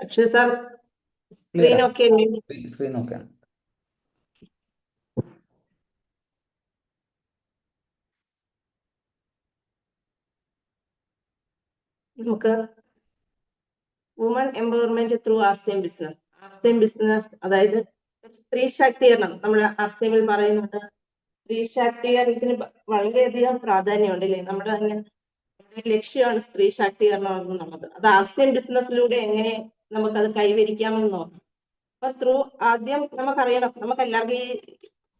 Akshay sir clear screen ആണ്. Okay screen okay ആണ്. നമുക്ക് woman empowerment through RCM business. RCM business അതായത് സ്ത്രീ ശാക്തീകരണം. നമ്മുടെ ആർസിഎമ്മിൽ പറയുന്നുണ്ട് സ്ത്രീ ശാക്തീകരണത്തിന് വളരെയധികം പ്രാധാന്യമുണ്ട് അല്ലേ. നമ്മുടെ തന്നെ ലക്ഷ്യമാണ് സ്ത്രീ ശാക്തീകരണം എന്നുള്ളത്. അത് ആർസിഎം ബിസിനസ്സിലൂടെ എങ്ങനെ നമുക്കത് കൈവരിക്കാമെന്ന് നോക്കാം. അപ്പൊ ആദ്യം നമുക്കറിയണം, നമുക്ക് എല്ലാവർക്കും ഈ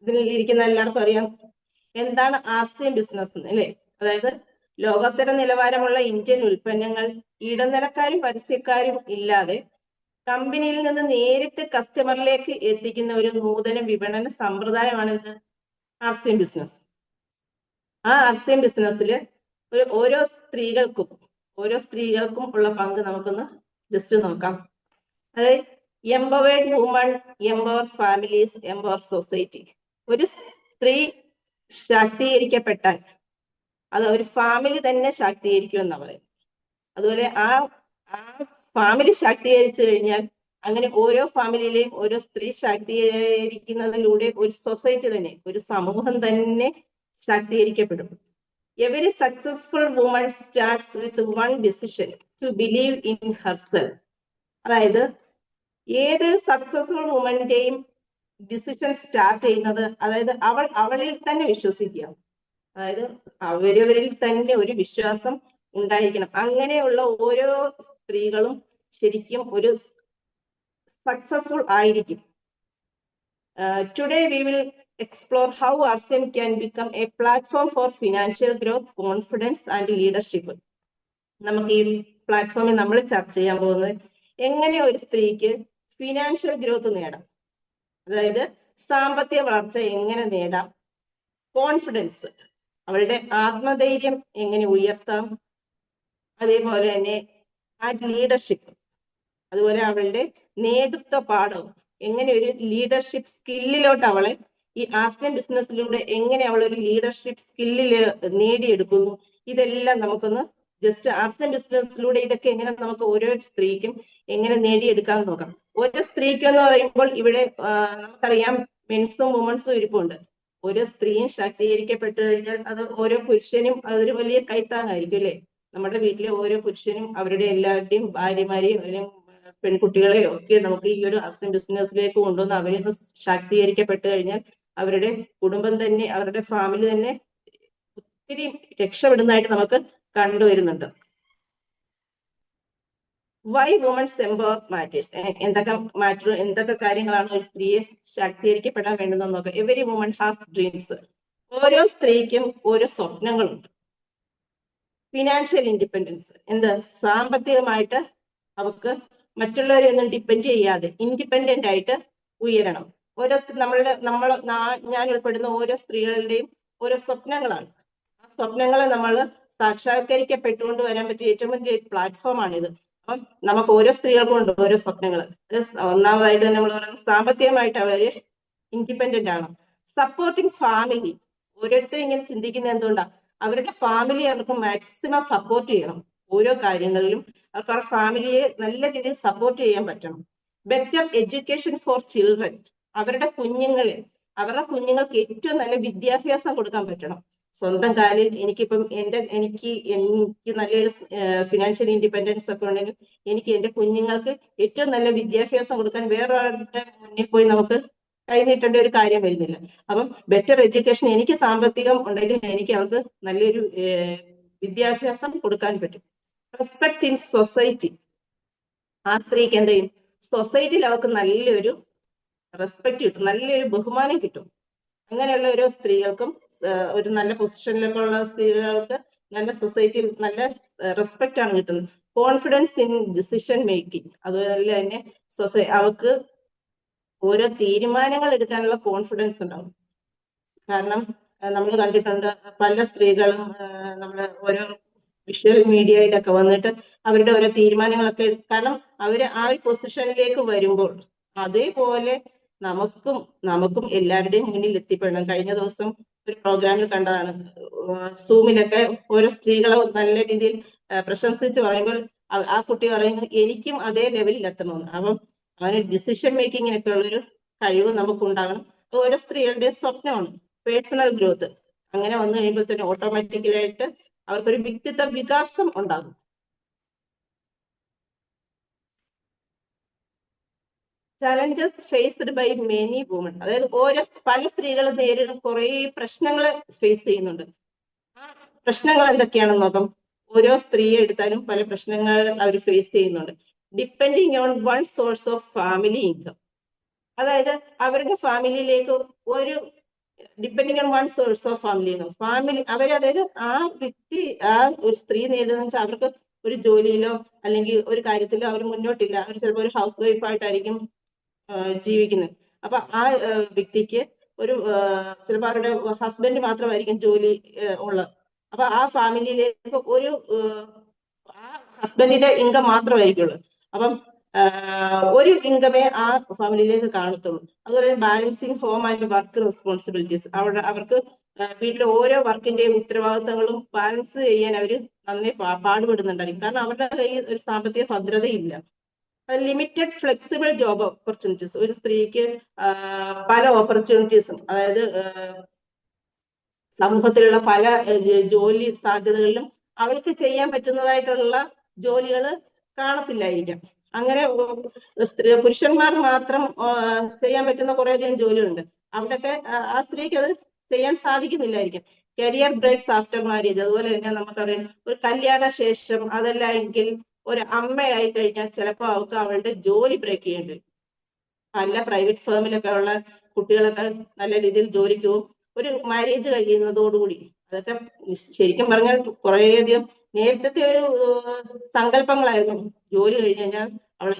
ഇതിൽ ഇരിക്കുന്ന എല്ലാവർക്കും അറിയാം എന്താണ് ആർസിഎം ബിസിനസ് അല്ലേ. അതായത് ലോകോത്തര നിലവാരമുള്ള ഇന്ത്യൻ ഉൽപ്പന്നങ്ങൾ ഇടനിലക്കാരും പരസ്യക്കാരും ഇല്ലാതെ കമ്പനിയിൽ നിന്ന് നേരിട്ട് കസ്റ്റമറിലേക്ക് എത്തിക്കുന്ന ഒരു നൂതന വിപണന സമ്പ്രദായമാണ് ഇത് ആർസിഎം ബിസിനസ്. ആ ആർസിഎം ബിസിനസ്സിൽ ഓരോ സ്ത്രീകൾക്കും ഉള്ള പങ്ക് നമുക്കൊന്ന് ജസ്റ്റ് നോക്കാം. അതായത് empowered woman empower families empower society. ഒരു സ്ത്രീ ശാക്തീകരിക്കപ്പെട്ടാൽ അത് ഒരു ഫാമിലി തന്നെ ശാക്തീകരിക്കും എന്നാ പറയുന്നത്. അതുപോലെ ആ ഫാമിലി ശാക്തീകരിച്ചു കഴിഞ്ഞാൽ അങ്ങനെ ഓരോ ഫാമിലിയിലെയും ഓരോ സ്ത്രീ ശാക്തീകരിക്കുന്നതിലൂടെ ഒരു സൊസൈറ്റി തന്നെ, ഒരു സമൂഹം തന്നെ ശാക്തീകരിക്കപ്പെടും. Every successful woman starts with one decision to believe in herself. അതായത് ഏതൊരു സക്സസ്ഫുൾ വുമന്റെയും ഡിസിഷൻ സ്റ്റാർട്ട് ചെയ്യുന്നത് അതായത് അവളിൽ തന്നെ വിശ്വസിക്കുക. അതായത് അവരവരിൽ തന്നെ ഒരു വിശ്വാസം ഉണ്ടായിരിക്കണം. അങ്ങനെയുള്ള ഓരോ സ്ത്രീകളും ശരിക്കും ഒരു സക്സസ്ഫുൾ ആയിരിക്കും. Today we will explore how RCM can become a platform for financial growth, confidence and leadership. നമുക്ക് ഈ പ്ലാറ്റ്ഫോമിൽ നമ്മൾ ചർച്ച ചെയ്യാൻ പോകുന്നത് എങ്ങനെ ഒരു സ്ത്രീക്ക് ഫിനാൻഷ്യൽ ഗ്രോത്ത് നേടാം, അതായത് സാമ്പത്തിക വളർച്ച എങ്ങനെ നേടാം, കോൺഫിഡൻസ് അവളുടെ ആത്മധൈര്യം എങ്ങനെ ഉയർത്താം, അതേപോലെ തന്നെ ആ ലീഡർഷിപ്പ്, അതുപോലെ അവളുടെ നേതൃത്വ പാഠവും എങ്ങനെ ഒരു ലീഡർഷിപ്പ് സ്കില്ലിലോട്ട് അവളെ ഈ ആർസിഎം ബിസിനസ്സിലൂടെ എങ്ങനെ അവൾ ഒരു ലീഡർഷിപ്പ് സ്കില്ലില് നേടിയെടുക്കുന്നു. ഇതെല്ലാം നമുക്കൊന്ന് ജസ്റ്റ് ആർസിഎം ബിസിനസ്സിലൂടെ ഇതൊക്കെ എങ്ങനെ നമുക്ക് ഓരോ സ്ത്രീക്കും എങ്ങനെ നേടിയെടുക്കാമെന്ന് നോക്കാം. ഓരോ സ്ത്രീക്കും എന്ന് പറയുമ്പോൾ ഇവിടെ നമുക്കറിയാം മെൻസും വുമൺസും ഇരിപ്പുണ്ട്. ഓരോ സ്ത്രീയും ശാക്തീകരിക്കപ്പെട്ടു കഴിഞ്ഞാൽ അത് ഓരോ പുരുഷനും അതൊരു വലിയ കൈത്താങ്ങായിരിക്കും അല്ലെ. നമ്മുടെ വീട്ടിലെ ഓരോ പുരുഷനും അവരുടെ എല്ലാവരുടെയും ഭാര്യമാരെയും അല്ലെങ്കിൽ പെൺകുട്ടികളെയോ ഒക്കെ നമുക്ക് ഈ ഒരു ആർസിഎം ബിസിനസ്സിലേക്ക് കൊണ്ടുവന്ന് അവരെ ശാക്തീകരിക്കപ്പെട്ടു കഴിഞ്ഞാൽ അവരുടെ കുടുംബം തന്നെ, അവരുടെ ഫാമിലി തന്നെ ഒത്തിരി രക്ഷപ്പെടുന്നതായിട്ട് നമുക്ക് കണ്ടുവരുന്നുണ്ട്. Why women's empower matters. എന്തൊക്കെ കാര്യങ്ങളാണ് ഒരു സ്ത്രീയെ ശാക്തീകരിക്കപ്പെടാൻ വേണ്ടുന്നത് നോക്കാം. Every woman has dreams. ഓരോ സ്ത്രീക്കും ഓരോ സ്വപ്നങ്ങളുണ്ട്. ഫിനാൻഷ്യൽ ഇൻഡിപെൻഡൻസ്, സാമ്പത്തികമായിട്ട് അവർക്ക് മറ്റുള്ളവരെ ഒന്നും ഡിപ്പെൻഡ് ചെയ്യാതെ ഇൻഡിപെൻഡന്റ് ആയിട്ട് ഉയരണം. ഓരോ ഞാൻ ഉൾപ്പെടുന്ന ഓരോ സ്ത്രീകളുടെയും ഓരോ സ്വപ്നങ്ങളാണ്. ആ സ്വപ്നങ്ങളെ നമ്മൾ സാക്ഷാത്കരിക്കപ്പെട്ടുകൊണ്ട് വരാൻ പറ്റിയ ഏറ്റവും വലിയ പ്ലാറ്റ്ഫോമാണിത്. അപ്പം നമുക്ക് ഓരോ സ്ത്രീകൾക്കും ഉണ്ട് ഓരോ സ്വപ്നങ്ങൾ. ഒന്നാമതായിട്ട് നമ്മൾ പറയുന്നത് സാമ്പത്തികമായിട്ട് അവര് ഇൻഡിപെൻഡന്റ് ആണ്. Supporting family. ഓരോരുത്തരും ഇങ്ങനെ ചിന്തിക്കുന്നത് എന്തുകൊണ്ടാണ്, അവരുടെ ഫാമിലി അവർക്ക് മാക്സിമം സപ്പോർട്ട് ചെയ്യണം. ഓരോ കാര്യങ്ങളിലും അവർക്ക് അവരുടെ ഫാമിലിയെ നല്ല രീതിയിൽ സപ്പോർട്ട് ചെയ്യാൻ പറ്റണം. Better education for children. അവരുടെ കുഞ്ഞുങ്ങൾക്ക് ഏറ്റവും നല്ല വിദ്യാഭ്യാസം കൊടുക്കാൻ പറ്റണം. സ്വന്തം കാലിൽ എനിക്ക് നല്ലൊരു ഫിനാൻഷ്യൽ ഇൻഡിപെൻഡൻസ് ഒക്കെ ഉണ്ടെങ്കിൽ എനിക്ക് എന്റെ കുഞ്ഞുങ്ങൾക്ക് ഏറ്റവും നല്ല വിദ്യാഭ്യാസം കൊടുക്കാൻ വേറൊരാളുടെ മുന്നിൽ പോയി നമുക്ക് കൈനീട്ടേണ്ട ഒരു കാര്യം വരുന്നില്ല. അപ്പം ബെറ്റർ എഡ്യൂക്കേഷൻ, എനിക്ക് സാമ്പത്തികം ഉണ്ടെങ്കിൽ എനിക്ക് അവർക്ക് നല്ലൊരു വിദ്യാഭ്യാസം കൊടുക്കാൻ പറ്റും. Respect in society. ആ സ്ത്രീക്ക് എന്ത് ചെയ്യും, സൊസൈറ്റിയിൽ അവർക്ക് നല്ലൊരു റെസ്പെക്ട് കിട്ടും, നല്ലൊരു ബഹുമാനം കിട്ടും. അങ്ങനെയുള്ള ഓരോ സ്ത്രീകൾക്കും ഒരു നല്ല പൊസിഷനിലൊക്കെ ഉള്ള സ്ത്രീകൾക്ക് നല്ല സൊസൈറ്റിയിൽ നല്ല റെസ്പെക്ട് ആണ് കിട്ടുന്നത്. Confidence in decision making. അതുപോലെ തന്നെ അവർക്ക് ഓരോ തീരുമാനങ്ങൾ എടുക്കാനുള്ള കോൺഫിഡൻസ് ഉണ്ടാവും. കാരണം നമ്മൾ കണ്ടിട്ടുണ്ട് പല സ്ത്രീകളും നമ്മൾ ഓരോ വിഷ്വൽ മീഡിയയിലൊക്കെ വന്നിട്ട് അവരുടെ ഓരോ തീരുമാനങ്ങളൊക്കെ, കാരണം അവര് ആ ഒരു പൊസിഷനിലേക്ക് വരുമ്പോൾ അതേപോലെ നമുക്കും എല്ലാവരുടെയും മുന്നിൽ എത്തിപ്പെടണം. കഴിഞ്ഞ ദിവസം ഒരു പ്രോഗ്രാമിൽ കണ്ടതാണ്, സൂമിലൊക്കെ ഓരോ സ്ത്രീകളെ നല്ല രീതിയിൽ പ്രശംസിച്ച് പറയുമ്പോൾ ആ കുട്ടി പറയുന്നു എനിക്കും അതേ ലെവലിൽ എത്തണമെന്ന്. അപ്പം അവന് ഡിസിഷൻ മേക്കിങ്ങിനൊക്കെ ഉള്ളൊരു കഴിവ് നമുക്കുണ്ടാകണം. അത് ഓരോ സ്ത്രീകളുടെയും സ്വപ്നമാണ് പേഴ്സണൽ ഗ്രോത്ത്. അങ്ങനെ വന്നു കഴിയുമ്പോൾ തന്നെ ഓട്ടോമാറ്റിക്കലായിട്ട് അവർക്കൊരു വ്യക്തിത്വ വികാസം ഉണ്ടാകും. Challenges faced by many woman, അതായത് പല സ്ത്രീകളും നേരിടുന്ന കുറേ പ്രശ്നങ്ങൾ ഫേസ് ചെയ്യുന്നുണ്ട്. ആ പ്രശ്നങ്ങൾ എന്തൊക്കെയാണെന്ന് നോക്കാം. ഓരോ സ്ത്രീയെ എടുത്താലും പല പ്രശ്നങ്ങൾ അവർ ഫേസ് ചെയ്യുന്നുണ്ട്. Depending on one source of family income, അതായത് അവരുടെ ഫാമിലിയിലേക്ക് ഒരു depending on one source of family income, അതായത് ആ വ്യക്തി ആ ഒരു സ്ത്രീ നേരിടുന്ന വെച്ചാൽ അവർക്ക് ഒരു ജോലിയിലോ അല്ലെങ്കിൽ ഒരു കാര്യത്തിലോ അവർ മുന്നോട്ടില്ല. അവർ ചിലപ്പോൾ ഒരു ഹൗസ് വൈഫായിട്ടായിരിക്കും ജീവിക്കുന്നത്. അപ്പൊ ആ വ്യക്തിക്ക് ഒരു ചിലപ്പോൾ അവരുടെ ഹസ്ബൻഡ് മാത്രമായിരിക്കും ജോലി ഉള്ളത്. അപ്പൊ ആ ഫാമിലിയിലേക്ക് ആ ഹസ്ബൻഡിന്റെ ഇൻകം മാത്രമായിരിക്കുള്ളൂ. അപ്പം ഒരു ഇൻകമേ ആ ഫാമിലിയിലേക്ക് കാണത്തുള്ളൂ. അതുപോലെ balancing home and work responsibilities, അവർക്ക് വീട്ടിലെ ഓരോ വർക്കിന്റെയും ഉത്തരവാദിത്തങ്ങളും ബാലൻസ് ചെയ്യാൻ അവർ നന്നേ പാടുപെടുന്നുണ്ടായിരിക്കും. കാരണം അവരുടെ കയ്യിൽ ഒരു സാമ്പത്തിക ഭദ്രതയില്ല. ലിമിറ്റഡ് ഫ്ലെക്സിബിൾ ജോബ് ഓപ്പർച്യൂണിറ്റീസ്, ഒരു സ്ത്രീക്ക് പല ഓപ്പർച്യൂണിറ്റീസും, അതായത് സമൂഹത്തിലുള്ള പല ജോലി സാധ്യതകളിലും അവൾക്ക് ചെയ്യാൻ പറ്റുന്നതായിട്ടുള്ള ജോലികൾ കാണത്തില്ലായിരിക്കാം. അങ്ങനെ പുരുഷന്മാർ മാത്രം ചെയ്യാൻ പറ്റുന്ന കുറേയധികം ജോലിയുണ്ട്. അവിടെയൊക്കെ ആ സ്ത്രീക്ക് അത് ചെയ്യാൻ സാധിക്കുന്നില്ലായിരിക്കും. കരിയർ ബ്രേക്സ് ആഫ്റ്റർ മാരേജ്, അതുപോലെ തന്നെ നമുക്കറിയാം ഒരു കല്യാണ ശേഷം അതല്ല എങ്കിൽ ഒരു അമ്മയായി കഴിഞ്ഞാൽ ചിലപ്പോൾ അവൾക്ക് അവളുടെ ജോലി ബ്രേക്ക് ചെയ്യേണ്ടി വരും. പല പ്രൈവറ്റ് ഫേമിലൊക്കെ ഉള്ള കുട്ടികളൊക്കെ നല്ല രീതിയിൽ ജോലിക്ക് പോകും. ഒരു മാരേജ് കഴിയുന്നതോടുകൂടി, അതൊക്കെ ശരിക്കും പറഞ്ഞാൽ കുറേയധികം നേരത്തെ ഒരു സങ്കല്പങ്ങളായിരുന്നു. ജോലി കഴിഞ്ഞ് കഴിഞ്ഞാൽ അവളെ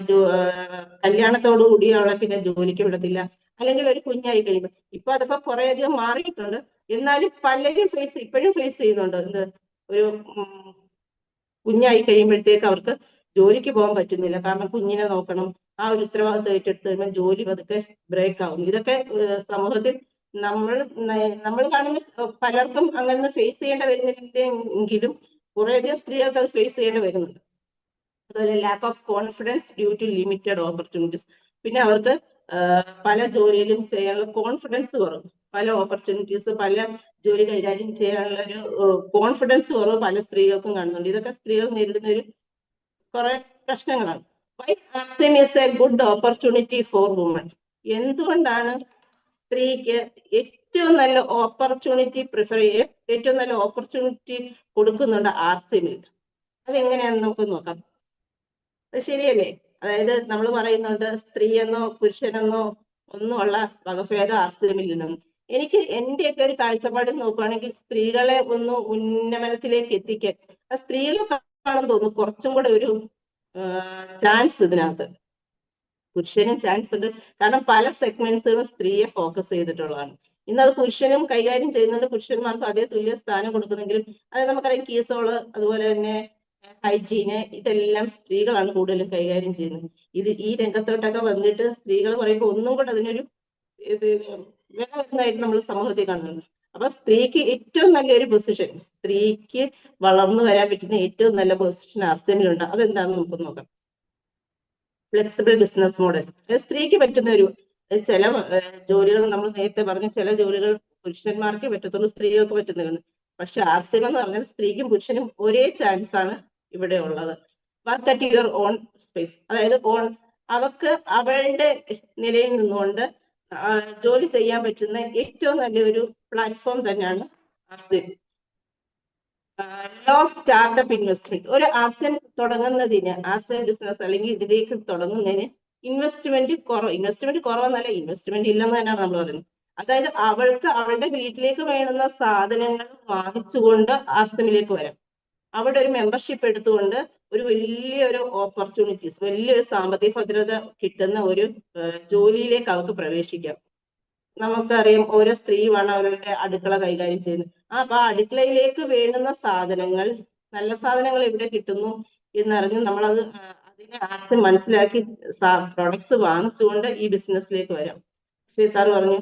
കല്യാണത്തോടുകൂടി അവളെ പിന്നെ ജോലിക്ക് വിടത്തില്ല, അല്ലെങ്കിൽ ഒരു കുഞ്ഞായി കഴിയുമ്പോൾ. ഇപ്പൊ അതൊക്കെ കുറേയധികം മാറിയിട്ടുണ്ട്. എന്നാലും പലരും ഇപ്പോഴും ഫേസ് ചെയ്യുന്നുണ്ട്. എന്ത് ഒരു കുഞ്ഞായി കഴിയുമ്പോഴത്തേക്ക് അവർക്ക് ജോലിക്ക് പോകാൻ പറ്റുന്നില്ല. കാരണം കുഞ്ഞിനെ നോക്കണം, ആ ഒരു ഉത്തരവാദിത്വം ഏറ്റെടുത്ത് കഴിയുമ്പോൾ ജോലി പതുക്കെ ബ്രേക്ക് ആവും. ഇതൊക്കെ സമൂഹത്തിൽ നമ്മൾ കാണുന്ന പലർക്കും അങ്ങനെ ഫേസ് ചെയ്യേണ്ടി വരുന്നില്ലെങ്കിലും കുറേയധികം സ്ത്രീകൾക്ക് അത് ഫേസ് ചെയ്യേണ്ടി വരുന്നുണ്ട്. അതുപോലെ lack of confidence due to limited opportunities, പിന്നെ അവർക്ക് പല ജോലിയിലും ചെയ്യാനുള്ള കോൺഫിഡൻസ് കുറവ്, പല ഓപ്പർച്യൂണിറ്റീസ് പല ജോലി കൈകാര്യം ചെയ്യാനുള്ള ഒരു കോൺഫിഡൻസ് കുറവ് പല സ്ത്രീകൾക്കും കാണുന്നുണ്ട്. ഇതൊക്കെ സ്ത്രീകൾ നേരിടുന്ന ഒരു കുറെ പ്രശ്നങ്ങളാണ്. Why axiom is a good opportunity for woman, എന്തുകൊണ്ടാണ് സ്ത്രീക്ക് ഏറ്റവും നല്ല ഓപ്പർച്യൂണിറ്റി ഏറ്റവും നല്ല ഓപ്പർച്യൂണിറ്റി കൊടുക്കുന്നുണ്ട് ആർസിമിൽ? അതെങ്ങനെയാണെന്ന് നമുക്ക് നോക്കാം. അത് ശരിയല്ലേ? അതായത് നമ്മൾ പറയുന്നുണ്ട് സ്ത്രീ എന്നോ പുരുഷനെന്നോ ഒന്നുമുള്ള വകഭേദം ആർസിമില്ലെന്നും. എനിക്ക് എന്റെയൊക്കെ ഒരു കാഴ്ചപ്പാട് നോക്കുകയാണെങ്കിൽ സ്ത്രീകളെ ഒന്ന് ഉന്നമനത്തിലേക്ക് എത്തിക്കാൻ സ്ത്രീകൾക്കാണെന്ന് തോന്നുന്നു കുറച്ചും കൂടെ ഒരു ചാൻസ് ഇതിനകത്ത്. പുരുഷനും ചാൻസ് ഉണ്ട്, കാരണം പല സെഗ്മെന്റ്സുകളും സ്ത്രീയെ ഫോക്കസ് ചെയ്തിട്ടുള്ളതാണ്. ഇന്നത് പുരുഷനും കൈകാര്യം ചെയ്യുന്നുണ്ട്, പുരുഷന്മാർക്ക് അതേ തുല്യ സ്ഥാനം കൊടുക്കുന്നെങ്കിലും അത് നമുക്കറിയാം കീസോള്, അതുപോലെ തന്നെ ഹൈജീന്, ഇതെല്ലാം സ്ത്രീകളാണ് കൂടുതലും കൈകാര്യം ചെയ്യുന്നത്. ഈ രംഗത്തോട്ടൊക്കെ വന്നിട്ട് സ്ത്രീകൾ പറയുമ്പോൾ ഒന്നും കൂടെ അതിനൊരു വില വരുന്നതായിട്ട് നമ്മൾ സമൂഹത്തിൽ കാണുന്നുണ്ട്. അപ്പൊ സ്ത്രീക്ക് ഏറ്റവും നല്ലൊരു പൊസിഷൻ, സ്ത്രീക്ക് വളർന്നു വരാൻ പറ്റുന്ന ഏറ്റവും നല്ല പൊസിഷൻ ആർസിമിലുണ്ട്. അതെന്താണെന്ന് നമുക്ക് നോക്കാം. ഫ്ലെക്സിബിൾ ബിസിനസ് മോഡൽ, സ്ത്രീക്ക് പറ്റുന്ന ഒരു ചില ജോലികൾ, നമ്മൾ നേരത്തെ പറഞ്ഞ ചില ജോലികൾ പുരുഷന്മാർക്ക് പറ്റത്തുള്ളൂ, സ്ത്രീകൾക്ക് പറ്റുന്നില്ല. പക്ഷെ ആർസിം എന്ന് പറഞ്ഞാൽ സ്ത്രീക്കും പുരുഷനും ഒരേ ചാൻസ് ആണ് ഇവിടെ ഉള്ളത്. Work at your own space, അതായത് അവർക്ക് അവളുടെ നിലയിൽ നിന്നുകൊണ്ട് ജോലി ചെയ്യാൻ പറ്റുന്ന ഏറ്റവും നല്ലൊരു പ്ലാറ്റ്ഫോം തന്നെയാണ് ആർസിം. ലോ സ്റ്റാർട്ടപ്പ് ഇൻവെസ്റ്റ്മെന്റ്, ഒരു ആർസിം തുടങ്ങുന്നതിന്, ആർസിം ബിസിനസ് അല്ലെങ്കിൽ ഇതിലേക്ക് തുടങ്ങുന്നതിന് ഇൻവെസ്റ്റ്മെന്റ് കുറവെന്നല്ല, ഇൻവെസ്റ്റ്മെന്റ് ഇല്ലെന്ന് തന്നെയാണ് നമ്മൾ പറയുന്നത്. അതായത് അവൾക്ക് അവളുടെ വീട്ടിലേക്ക് വേണ്ടുന്ന സാധനങ്ങൾ വാങ്ങിച്ചുകൊണ്ട് ആർസിമിലേക്ക് വരാം. അവിടെ ഒരു മെമ്പർഷിപ്പ് എടുത്തുകൊണ്ട് ഒരു വലിയൊരു ഓപ്പർച്യൂണിറ്റീസ്, വലിയൊരു സാമ്പത്തിക ഭദ്രത കിട്ടുന്ന ഒരു ജോലിയിലേക്ക് അവർക്ക് പ്രവേശിക്കാം. നമുക്കറിയാം ഓരോ സ്ത്രീയുമാണ് അവരുടെ അടുക്കള കൈകാര്യം ചെയ്യുന്നത്. അപ്പൊ ആ അടുക്കളയിലേക്ക് വേണ്ടുന്ന സാധനങ്ങൾ, നല്ല സാധനങ്ങൾ എവിടെ കിട്ടുന്നു എന്നറിഞ്ഞ് നമ്മളത് അതിനെ ആർസിം മനസ്സിലാക്കി പ്രോഡക്ട്സ് വാങ്ങിച്ചുകൊണ്ട് ഈ ബിസിനസ്സിലേക്ക് വരാം. പക്ഷേ സാർ പറഞ്ഞു,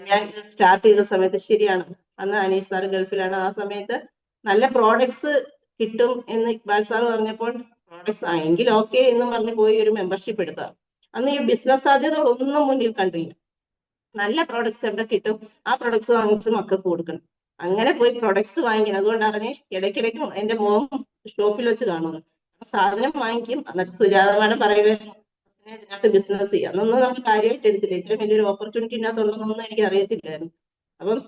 ഞാൻ ഇത് സ്റ്റാർട്ട് ചെയ്ത സമയത്ത്, ശരിയാണ്, അന്ന് അനീഷ് സാർ ഗൾഫിലാണ്, ആ സമയത്ത് നല്ല പ്രോഡക്ട്സ് കിട്ടും എന്ന് ഇക്ബാൽ സാർ പറഞ്ഞപ്പോൾ പ്രോഡക്ട്സ് എങ്കിൽ ഓക്കെ എന്ന് പറഞ്ഞ് പോയി ഒരു മെമ്പർഷിപ്പ് എടുക്കുക. അന്ന് ഈ ബിസിനസ് സാധ്യതകളൊന്നും മുന്നിൽ കണ്ടില്ല. നല്ല പ്രോഡക്ട്സ് എവിടെ കിട്ടും, ആ പ്രോഡക്ട്സ് വാങ്ങിച്ച് മക്കൾക്ക് കൊടുക്കണം. അങ്ങനെ പോയി പ്രൊഡക്ട്സ് വാങ്ങിക്കണം. അതുകൊണ്ടാണ് ഇടയ്ക്കിടയ്ക്ക് എന്റെ മോൻ ഷോപ്പിൽ വെച്ച് കാണുന്നത്. സാധനം വാങ്ങിക്കും. എന്നിട്ട് സുജാത മാഡം പറയുമായിരുന്നു ഇതിനകത്ത് ബിസിനസ് ചെയ്യാം. അന്നൊന്നും നമുക്ക് കാര്യമായിട്ട് എടുത്തില്ല. ഇത്രയും വലിയൊരു ഓപ്പർച്യൂണിറ്റി ഇതിനകത്തുണ്ടെന്നൊന്നും എനിക്ക് അറിയത്തില്ലായിരുന്നു. അപ്പം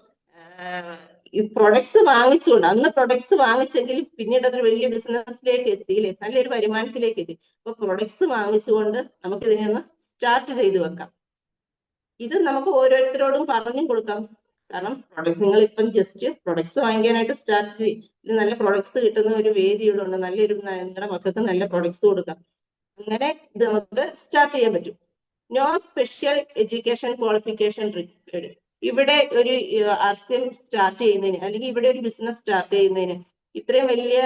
ഈ പ്രൊഡക്ട്സ് വാങ്ങിച്ചുകൊണ്ട് അന്ന് പ്രൊഡക്ട്സ് വാങ്ങിച്ചെങ്കിലും പിന്നീട് അതൊരു വലിയ ബിസിനസ്സിലേക്ക് എത്തിയില്ലേ, നല്ലൊരു വരുമാനത്തിലേക്ക് എത്തി. അപ്പൊ പ്രൊഡക്ട്സ് വാങ്ങിച്ചുകൊണ്ട് നമുക്ക് ഇതിനെ ഒന്ന് സ്റ്റാർട്ട് ചെയ്ത് വെക്കാം. ഇത് നമുക്ക് ഓരോരുത്തരോടും പറഞ്ഞും കൊടുക്കാം. കാരണം പ്രൊഡക്റ്റ് നിങ്ങൾ ഇപ്പം ജസ്റ്റ് പ്രൊഡക്ട്സ് വാങ്ങിക്കാനായിട്ട് സ്റ്റാർട്ട് ചെയ്യും. ഇത് നല്ല പ്രൊഡക്ട്സ് കിട്ടുന്ന ഒരു വേദിയോടുണ്ട്. നല്ലൊരു നിങ്ങളുടെ മക്കൾക്ക് നല്ല പ്രൊഡക്ട്സ് കൊടുക്കാം. അങ്ങനെ ഇത് നമുക്ക് സ്റ്റാർട്ട് ചെയ്യാൻ പറ്റും. No special education qualification required. ഇവിടെ ഒരു RCM സ്റ്റാർട്ട് ചെയ്യുന്നതിന് അല്ലെങ്കിൽ ഇവിടെ ഒരു ബിസിനസ് സ്റ്റാർട്ട് ചെയ്യുന്നതിന് ഇത്രയും വലിയ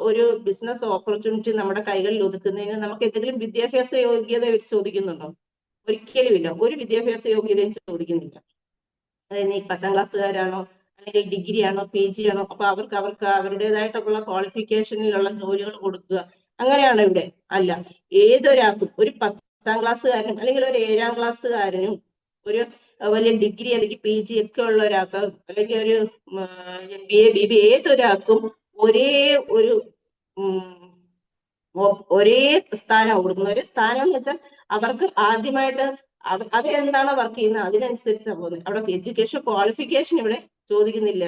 ഒരു ബിസിനസ് ഓപ്പർച്യൂണിറ്റി നമ്മുടെ കൈകളിൽ ഒതുക്കുന്നതിന് നമുക്ക് എന്തെങ്കിലും വിദ്യാഭ്യാസ യോഗ്യത ചോദിക്കുന്നുണ്ടോ? ഒരിക്കലുമില്ല. ഒരു വിദ്യാഭ്യാസ യോഗ്യതയും ചോദിക്കുന്നില്ല. അതായത് ഈ 10ാം ക്ലാസ്സുകാരാണോ അല്ലെങ്കിൽ ഡിഗ്രി ആണോ PG ആണോ, അപ്പൊ അവർക്ക് അവരുടേതായിട്ടുള്ള ക്വാളിഫിക്കേഷനിലുള്ള ജോലികൾ കൊടുക്കുക, അങ്ങനെയാണോ ഇവിടെ? അല്ല. ഏതൊരാൾക്കും, ഒരു 10ാം ക്ലാസ്സുകാരനും അല്ലെങ്കിൽ ഒരു 7ാം ക്ലാസ്സുകാരനും ഒരു വലിയ ഡിഗ്രി അല്ലെങ്കിൽ PG ഒക്കെ ഉള്ള ഒരാൾക്ക് അല്ലെങ്കിൽ ഒരു MBA BBA ഏതൊരാൾക്കും ഒരേ സ്ഥാനം കൊടുക്കുന്നത്. ഒരേ സ്ഥാനം എന്ന് വെച്ചാൽ അവർക്ക് ആദ്യമായിട്ട് അവരെന്താണോ വർക്ക് ചെയ്യുന്നത് അതിനനുസരിച്ചാണ് പോകുന്നത്. അവിടെ എഡ്യൂക്കേഷൻ ക്വാളിഫിക്കേഷൻ ഇവിടെ ചോദിക്കുന്നില്ല.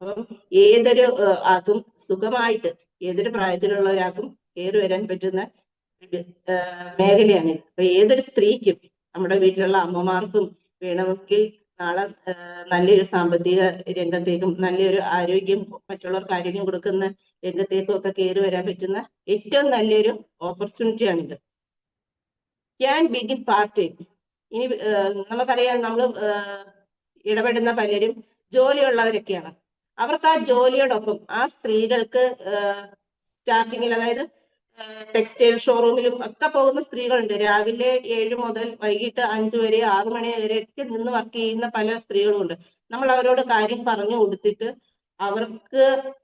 അപ്പം ഏതൊരു ആൾക്കും സുഖമായിട്ട് ഏതൊരു പ്രായത്തിലുള്ള ഒരാൾക്കും കയറി വരാൻ പറ്റുന്ന മേഖലയാണ്. അപ്പൊ ഏതൊരു സ്ത്രീക്കും നമ്മുടെ വീട്ടിലുള്ള അമ്മമാർക്കും വേണമെങ്കിൽ നാളെ നല്ലൊരു സാമ്പത്തിക രംഗത്തേക്കും നല്ലൊരു ആരോഗ്യം, മറ്റുള്ളവർക്ക് ആരോഗ്യം കൊടുക്കുന്ന രംഗത്തേക്കും ഒക്കെ കയറി വരാൻ പറ്റുന്ന ഏറ്റവും നല്ലൊരു ഓപ്പർച്യൂണിറ്റിയാണിത്. Can begin part time. ഇനി നമുക്കറിയാം, നമ്മൾ ഇടപെടുന്ന പലരും ജോലിയുള്ളവരൊക്കെയാണ്. അവർക്ക് ആ ജോലിയോടൊപ്പം ആ സ്ത്രീകൾക്ക് സ്റ്റാർട്ടിങ്ങിൽ, അതായത് ടെക്സ്റ്റൈൽ ഷോറൂമിലും ഒക്കെ പോകുന്ന സ്ത്രീകളുണ്ട്. രാവിലെ 7 മുതൽ വൈകിട്ട് 5 വരെ 6 മണി വരെ ഒക്കെ നിന്ന് വർക്ക് ചെയ്യുന്ന പല സ്ത്രീകളുമുണ്ട്. നമ്മൾ അവരോട് കാര്യം പറഞ്ഞു കൊടുത്തിട്ട് അവർക്ക്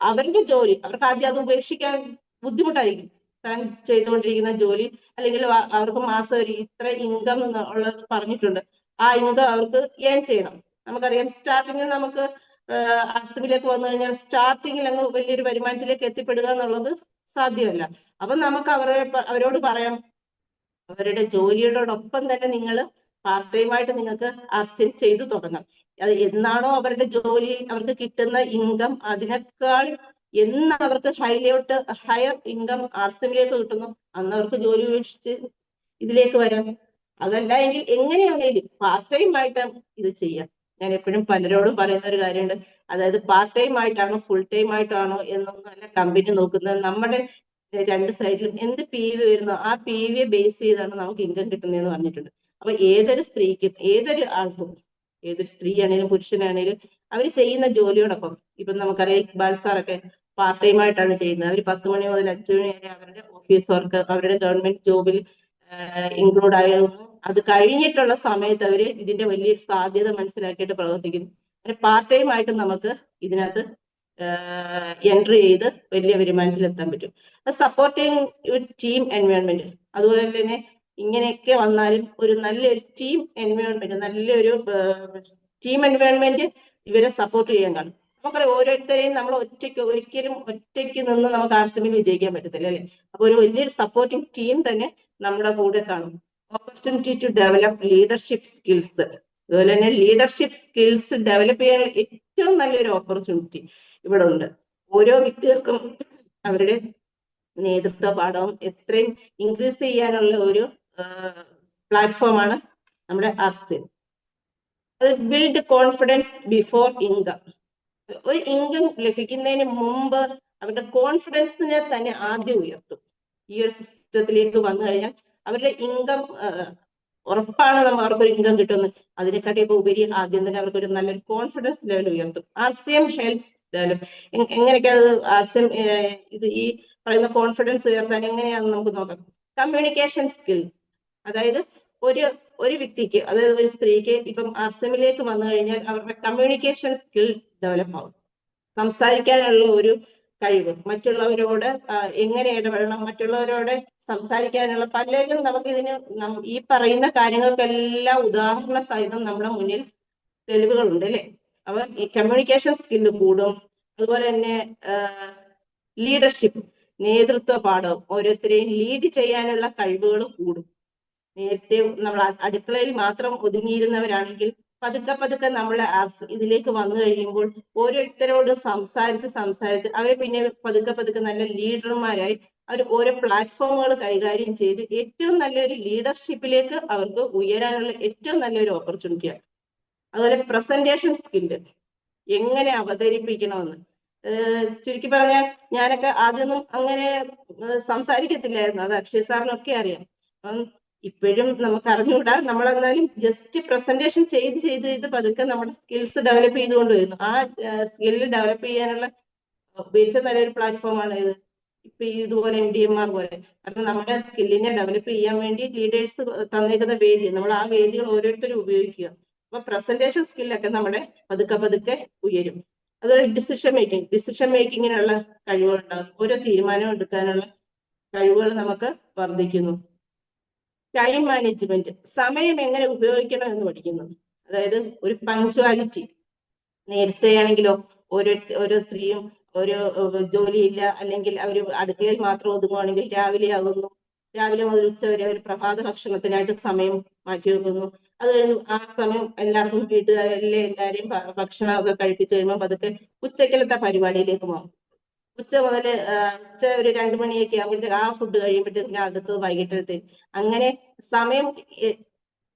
അവരുടെ ജോലി, അവർക്ക് ആദ്യം അത് ഉപേക്ഷിക്കാൻ ബുദ്ധിമുട്ടായിരിക്കും. താൻ ചെയ്തുകൊണ്ടിരിക്കുന്ന ജോലി അല്ലെങ്കിൽ അവർക്ക് മാസം ഒരു ഇത്ര ഇൻകം ഉള്ളത് പറഞ്ഞിട്ടുണ്ട്. ആ ഇൻകം അവർക്ക് ഏൺ ചെയ്യണം. നമുക്കറിയാം, സ്റ്റാർട്ടിങ്ങിൽ നമുക്ക് ആസ്തിയിലേക്ക് വന്നു കഴിഞ്ഞാൽ സ്റ്റാർട്ടിങ്ങിൽ അങ്ങ് വലിയൊരു വരുമാനത്തിലേക്ക് എത്തിപ്പെടുക എന്നുള്ളത് സാധ്യമല്ല. അപ്പൊ നമുക്ക് അവരോട് പറയാം, അവരുടെ ജോലിയോടൊപ്പം തന്നെ നിങ്ങൾ പാർട്ട് ടൈം ആയിട്ട് നിങ്ങൾക്ക് RCM ചെയ്തു തുടങ്ങാം. അത് എന്നാണോ അവരുടെ ജോലി അവർക്ക് കിട്ടുന്ന ഇൻകം അതിനേക്കാൾ എന്ന് അവർക്ക് ഹയർ ഇൻകം RCMലേക്ക് കിട്ടുന്നു, അന്ന് അവർക്ക് ജോലി ഉപേക്ഷിച്ച് ഇതിലേക്ക് വരാം. അതല്ല എങ്കിൽ എങ്ങനെയാണെങ്കിലും പാർട്ട് ടൈം ആയിട്ടാണ് ഇത് ചെയ്യാം. ഞാൻ എപ്പോഴും പലരോടും പറയുന്ന ഒരു കാര്യമുണ്ട്. അതായത് പാർട്ട് ടൈം ആയിട്ടാണോ ഫുൾ ടൈം ആയിട്ടാണോ എന്നൊന്നും അല്ല കമ്പനി നോക്കുന്നത്. നമ്മുടെ രണ്ട് സൈഡിലും എന്ത് PV വരുന്നോ ആ PV ബേസ് ചെയ്താണ് നമുക്ക് ഇൻകം കിട്ടുന്നതെന്ന് പറഞ്ഞിട്ടുണ്ട്. അപ്പൊ ഏതൊരു സ്ത്രീക്കും ഏതൊരു ആൾക്കും, ഏതൊരു സ്ത്രീയാണേലും പുരുഷനാണേലും അവർ ചെയ്യുന്ന ജോലിയോടൊപ്പം, ഇപ്പൊ നമുക്കറിയാം ഇക്ബാൽ സാറൊക്കെ പാർട്ട് ടൈം ആയിട്ടാണ് ചെയ്യുന്നത്. അവർ 10 മണി മുതൽ 5 മണി വരെ അവരുടെ ഓഫീസ് വർക്ക്, അവരുടെ ഗവൺമെന്റ് ജോബിൽ ഇൻക്ലൂഡ് ആയിരുന്നു. അത് കഴിഞ്ഞിട്ടുള്ള സമയത്ത് അവര് ഇതിന്റെ വലിയൊരു സാധ്യത മനസ്സിലാക്കിയിട്ട് പ്രവർത്തിക്കുന്നു. പാർട്ട് ടൈം ആയിട്ട് നമുക്ക് ഇതിനകത്ത് എൻട്രി ചെയ്ത് വലിയ വരുമാനത്തിൽ എത്താൻ പറ്റും. സപ്പോർട്ടിങ് ടീം എൻവയോൺമെന്റ്, അതുപോലെ തന്നെ ഇങ്ങനെയൊക്കെ വന്നാലും ഒരു നല്ലൊരു ടീം എൻവയോൺമെന്റ്, നല്ലൊരു ടീം എൻവയോൺമെന്റ് ഇവരെ സപ്പോർട്ട് ചെയ്യാൻ കാണും. നമുക്കറിയാം, ഓരോരുത്തരെയും നമ്മൾ ഒരിക്കലും ഒറ്റയ്ക്ക് നിന്ന് നമുക്ക് RCMൽ വിജയിക്കാൻ പറ്റത്തില്ല, അല്ലെ? അപ്പൊ ഒരു വലിയൊരു സപ്പോർട്ടിങ് ടീം തന്നെ നമ്മുടെ കൂടെ കാണും. Opportunity to develop leadership skills, അതുപോലെ തന്നെ ലീഡർഷിപ്പ് സ്കിൽസ് ഡെവലപ്പ് ചെയ്യാൻ ഏറ്റവും നല്ലൊരു ഓപ്പർച്യൂണിറ്റി ഇവിടെ ഉണ്ട്. ഓരോ വ്യക്തികൾക്കും അവരുടെ നേതൃത്വ പാഠവും എത്രയും ഇൻക്രീസ് ചെയ്യാനുള്ള ഒരു പ്ലാറ്റ്ഫോമാണ് നമ്മുടെ RCM. അത് ബിൽഡ് കോൺഫിഡൻസ് ബിഫോർ ഇൻകം. ഒരു ഇൻകം ലഭിക്കുന്നതിന് മുമ്പ് അവരുടെ കോൺഫിഡൻസിനെ തന്നെ ആദ്യം ഉയർത്തും. ഈ ഒരു സിസ്റ്റത്തിലേക്ക് വന്നു കഴിഞ്ഞാൽ അവരുടെ ഇൻകം ഉറപ്പാണ്, അവർക്കൊരു ഇൻകം കിട്ടുന്നത്. അതിനെക്കാട്ടിയൊക്കെ ഉപരി ആദ്യം തന്നെ അവർക്കൊരു നല്ലൊരു കോൺഫിഡൻസ് ലെവൽ ഉയർത്തും. RCM helps develop. എങ്ങനെയൊക്കെ അത് RCM ഇത് ഈ പറയുന്ന കോൺഫിഡൻസ് ഉയർത്താൻ എങ്ങനെയാണെന്ന് നമുക്ക് നോക്കാം. കമ്മ്യൂണിക്കേഷൻ സ്കിൽ, അതായത് ഒരു വ്യക്തിക്ക്, അതായത് ഒരു സ്ത്രീക്ക് ഇപ്പം RCMലേക്ക് വന്നു കഴിഞ്ഞാൽ അവരുടെ കമ്മ്യൂണിക്കേഷൻ സ്കിൽ ഡെവലപ്പ് ആവും. സംസാരിക്കാനുള്ള ഒരു കഴിവ്, മറ്റുള്ളവരോട് എങ്ങനെ ഇടപെടണം, മറ്റുള്ളവരോട് സംസാരിക്കാനുള്ള പലരും നമുക്കിതിന് ഈ പറയുന്ന കാര്യങ്ങൾക്കെല്ലാം ഉദാഹരണ സഹിതം നമ്മുടെ മുന്നിൽ തെളിവുകളുണ്ട് അല്ലെ. അപ്പൊ ഈ കമ്മ്യൂണിക്കേഷൻ സ്കില്ല് കൂടും. അതുപോലെ തന്നെ ലീഡർഷിപ്പ്, നേതൃത്വ പാഠവും, ഓരോരുത്തരെയും ലീഡ് ചെയ്യാനുള്ള കഴിവുകൾ കൂടും. നേരത്തെ നമ്മൾ അടുക്കളയിൽ മാത്രം ഒതുങ്ങിയിരുന്നവരാണെങ്കിൽ പതുക്കെ പതുക്കെ നമ്മൾ ഇതിലേക്ക് വന്നു കഴിയുമ്പോൾ ഓരോരുത്തരോട് സംസാരിച്ച് അവരെ പിന്നെ പതുക്കെ പതുക്കെ നല്ല ലീഡർമാരായി അവർ ഓരോ പ്ലാറ്റ്ഫോമുകൾ കൈകാര്യം ചെയ്ത് ഏറ്റവും നല്ലൊരു ലീഡർഷിപ്പിലേക്ക് അവർക്ക് ഉയരാനുള്ള ഏറ്റവും നല്ലൊരു ഓപ്പർച്യൂണിറ്റിയാണ്. അതുപോലെ പ്രസന്റേഷൻ സ്കില്ല്, എങ്ങനെ അവതരിപ്പിക്കണമെന്ന്. ചുരുക്കി പറഞ്ഞാൽ ഞാനൊക്കെ ആദ്യമൊന്നും അങ്ങനെ സംസാരിക്കത്തില്ലായിരുന്നു, അത് അക്ഷയ് സാറിനൊക്കെ അറിയാം. അപ്പം ഇപ്പോഴും നമുക്ക് അറിഞ്ഞുകൂടാ, നമ്മളെന്നാലും ജസ്റ്റ് പ്രസന്റേഷൻ ചെയ്ത് പതുക്കെ നമ്മുടെ സ്കിൽസ് ഡെവലപ്പ് ചെയ്തുകൊണ്ട് വരുന്നു. ആ സ്കില്ല് ഡെവലപ്പ് ചെയ്യാനുള്ള ഏറ്റവും നല്ലൊരു പ്ലാറ്റ്ഫോമാണ് ഇത്. ഇപ്പൊ ഇതുപോലെ MDMR പോലെ. കാരണം നമ്മുടെ സ്കില്ലിനെ ഡെവലപ്പ് ചെയ്യാൻ വേണ്ടി ലീഡേഴ്സ് തന്നേക്കുന്ന വേദി, നമ്മൾ ആ വേദികൾ ഓരോരുത്തരും ഉപയോഗിക്കുക. അപ്പൊ പ്രസന്റേഷൻ സ്കില്ലൊക്കെ നമ്മുടെ പതുക്കെ പതുക്കെ ഉയരും. അതുപോലെ ഡിസിഷൻ മേക്കിങ്ങിനുള്ള കഴിവുകളുണ്ടാകും. ഓരോ തീരുമാനം എടുക്കാനുള്ള കഴിവുകൾ നമുക്ക് വർദ്ധിക്കുന്നു. ടൈം മാനേജ്മെന്റ്, സമയം എങ്ങനെ ഉപയോഗിക്കണം എന്ന് പഠിക്കുന്നു. അതായത് ഒരു പങ്ക്ച്വാലിറ്റി. നേരത്തെ ആണെങ്കിലോ ഓരോ സ്ത്രീയും ഓരോ ജോലിയില്ല, അല്ലെങ്കിൽ അവർ അടുക്കളയിൽ മാത്രം ഒതുങ്ങുവാണെങ്കിൽ രാവിലെ മുതൽ ഉച്ച വരെ അവർ പ്രഭാത ഭക്ഷണത്തിനായിട്ട് സമയം മാറ്റി വെക്കുന്നു. അത് കഴിഞ്ഞ് ആ സമയം എല്ലാവർക്കും എല്ലാവരെയും ഭക്ഷണമൊക്കെ കഴിപ്പിച്ചു കഴിയുമ്പോൾ പതുക്കെ ഉച്ചക്കലത്തെ പരിപാടിയിലേക്ക് മാറും. ഉച്ച ഒരു 2 മണിയൊക്കെ ആകുമ്പോഴത്തേക്ക് ആ ഫുഡ് കഴിയുമ്പോഴത്തേക്ക് അടുത്ത് വൈകിട്ടത്തെ, അങ്ങനെ സമയം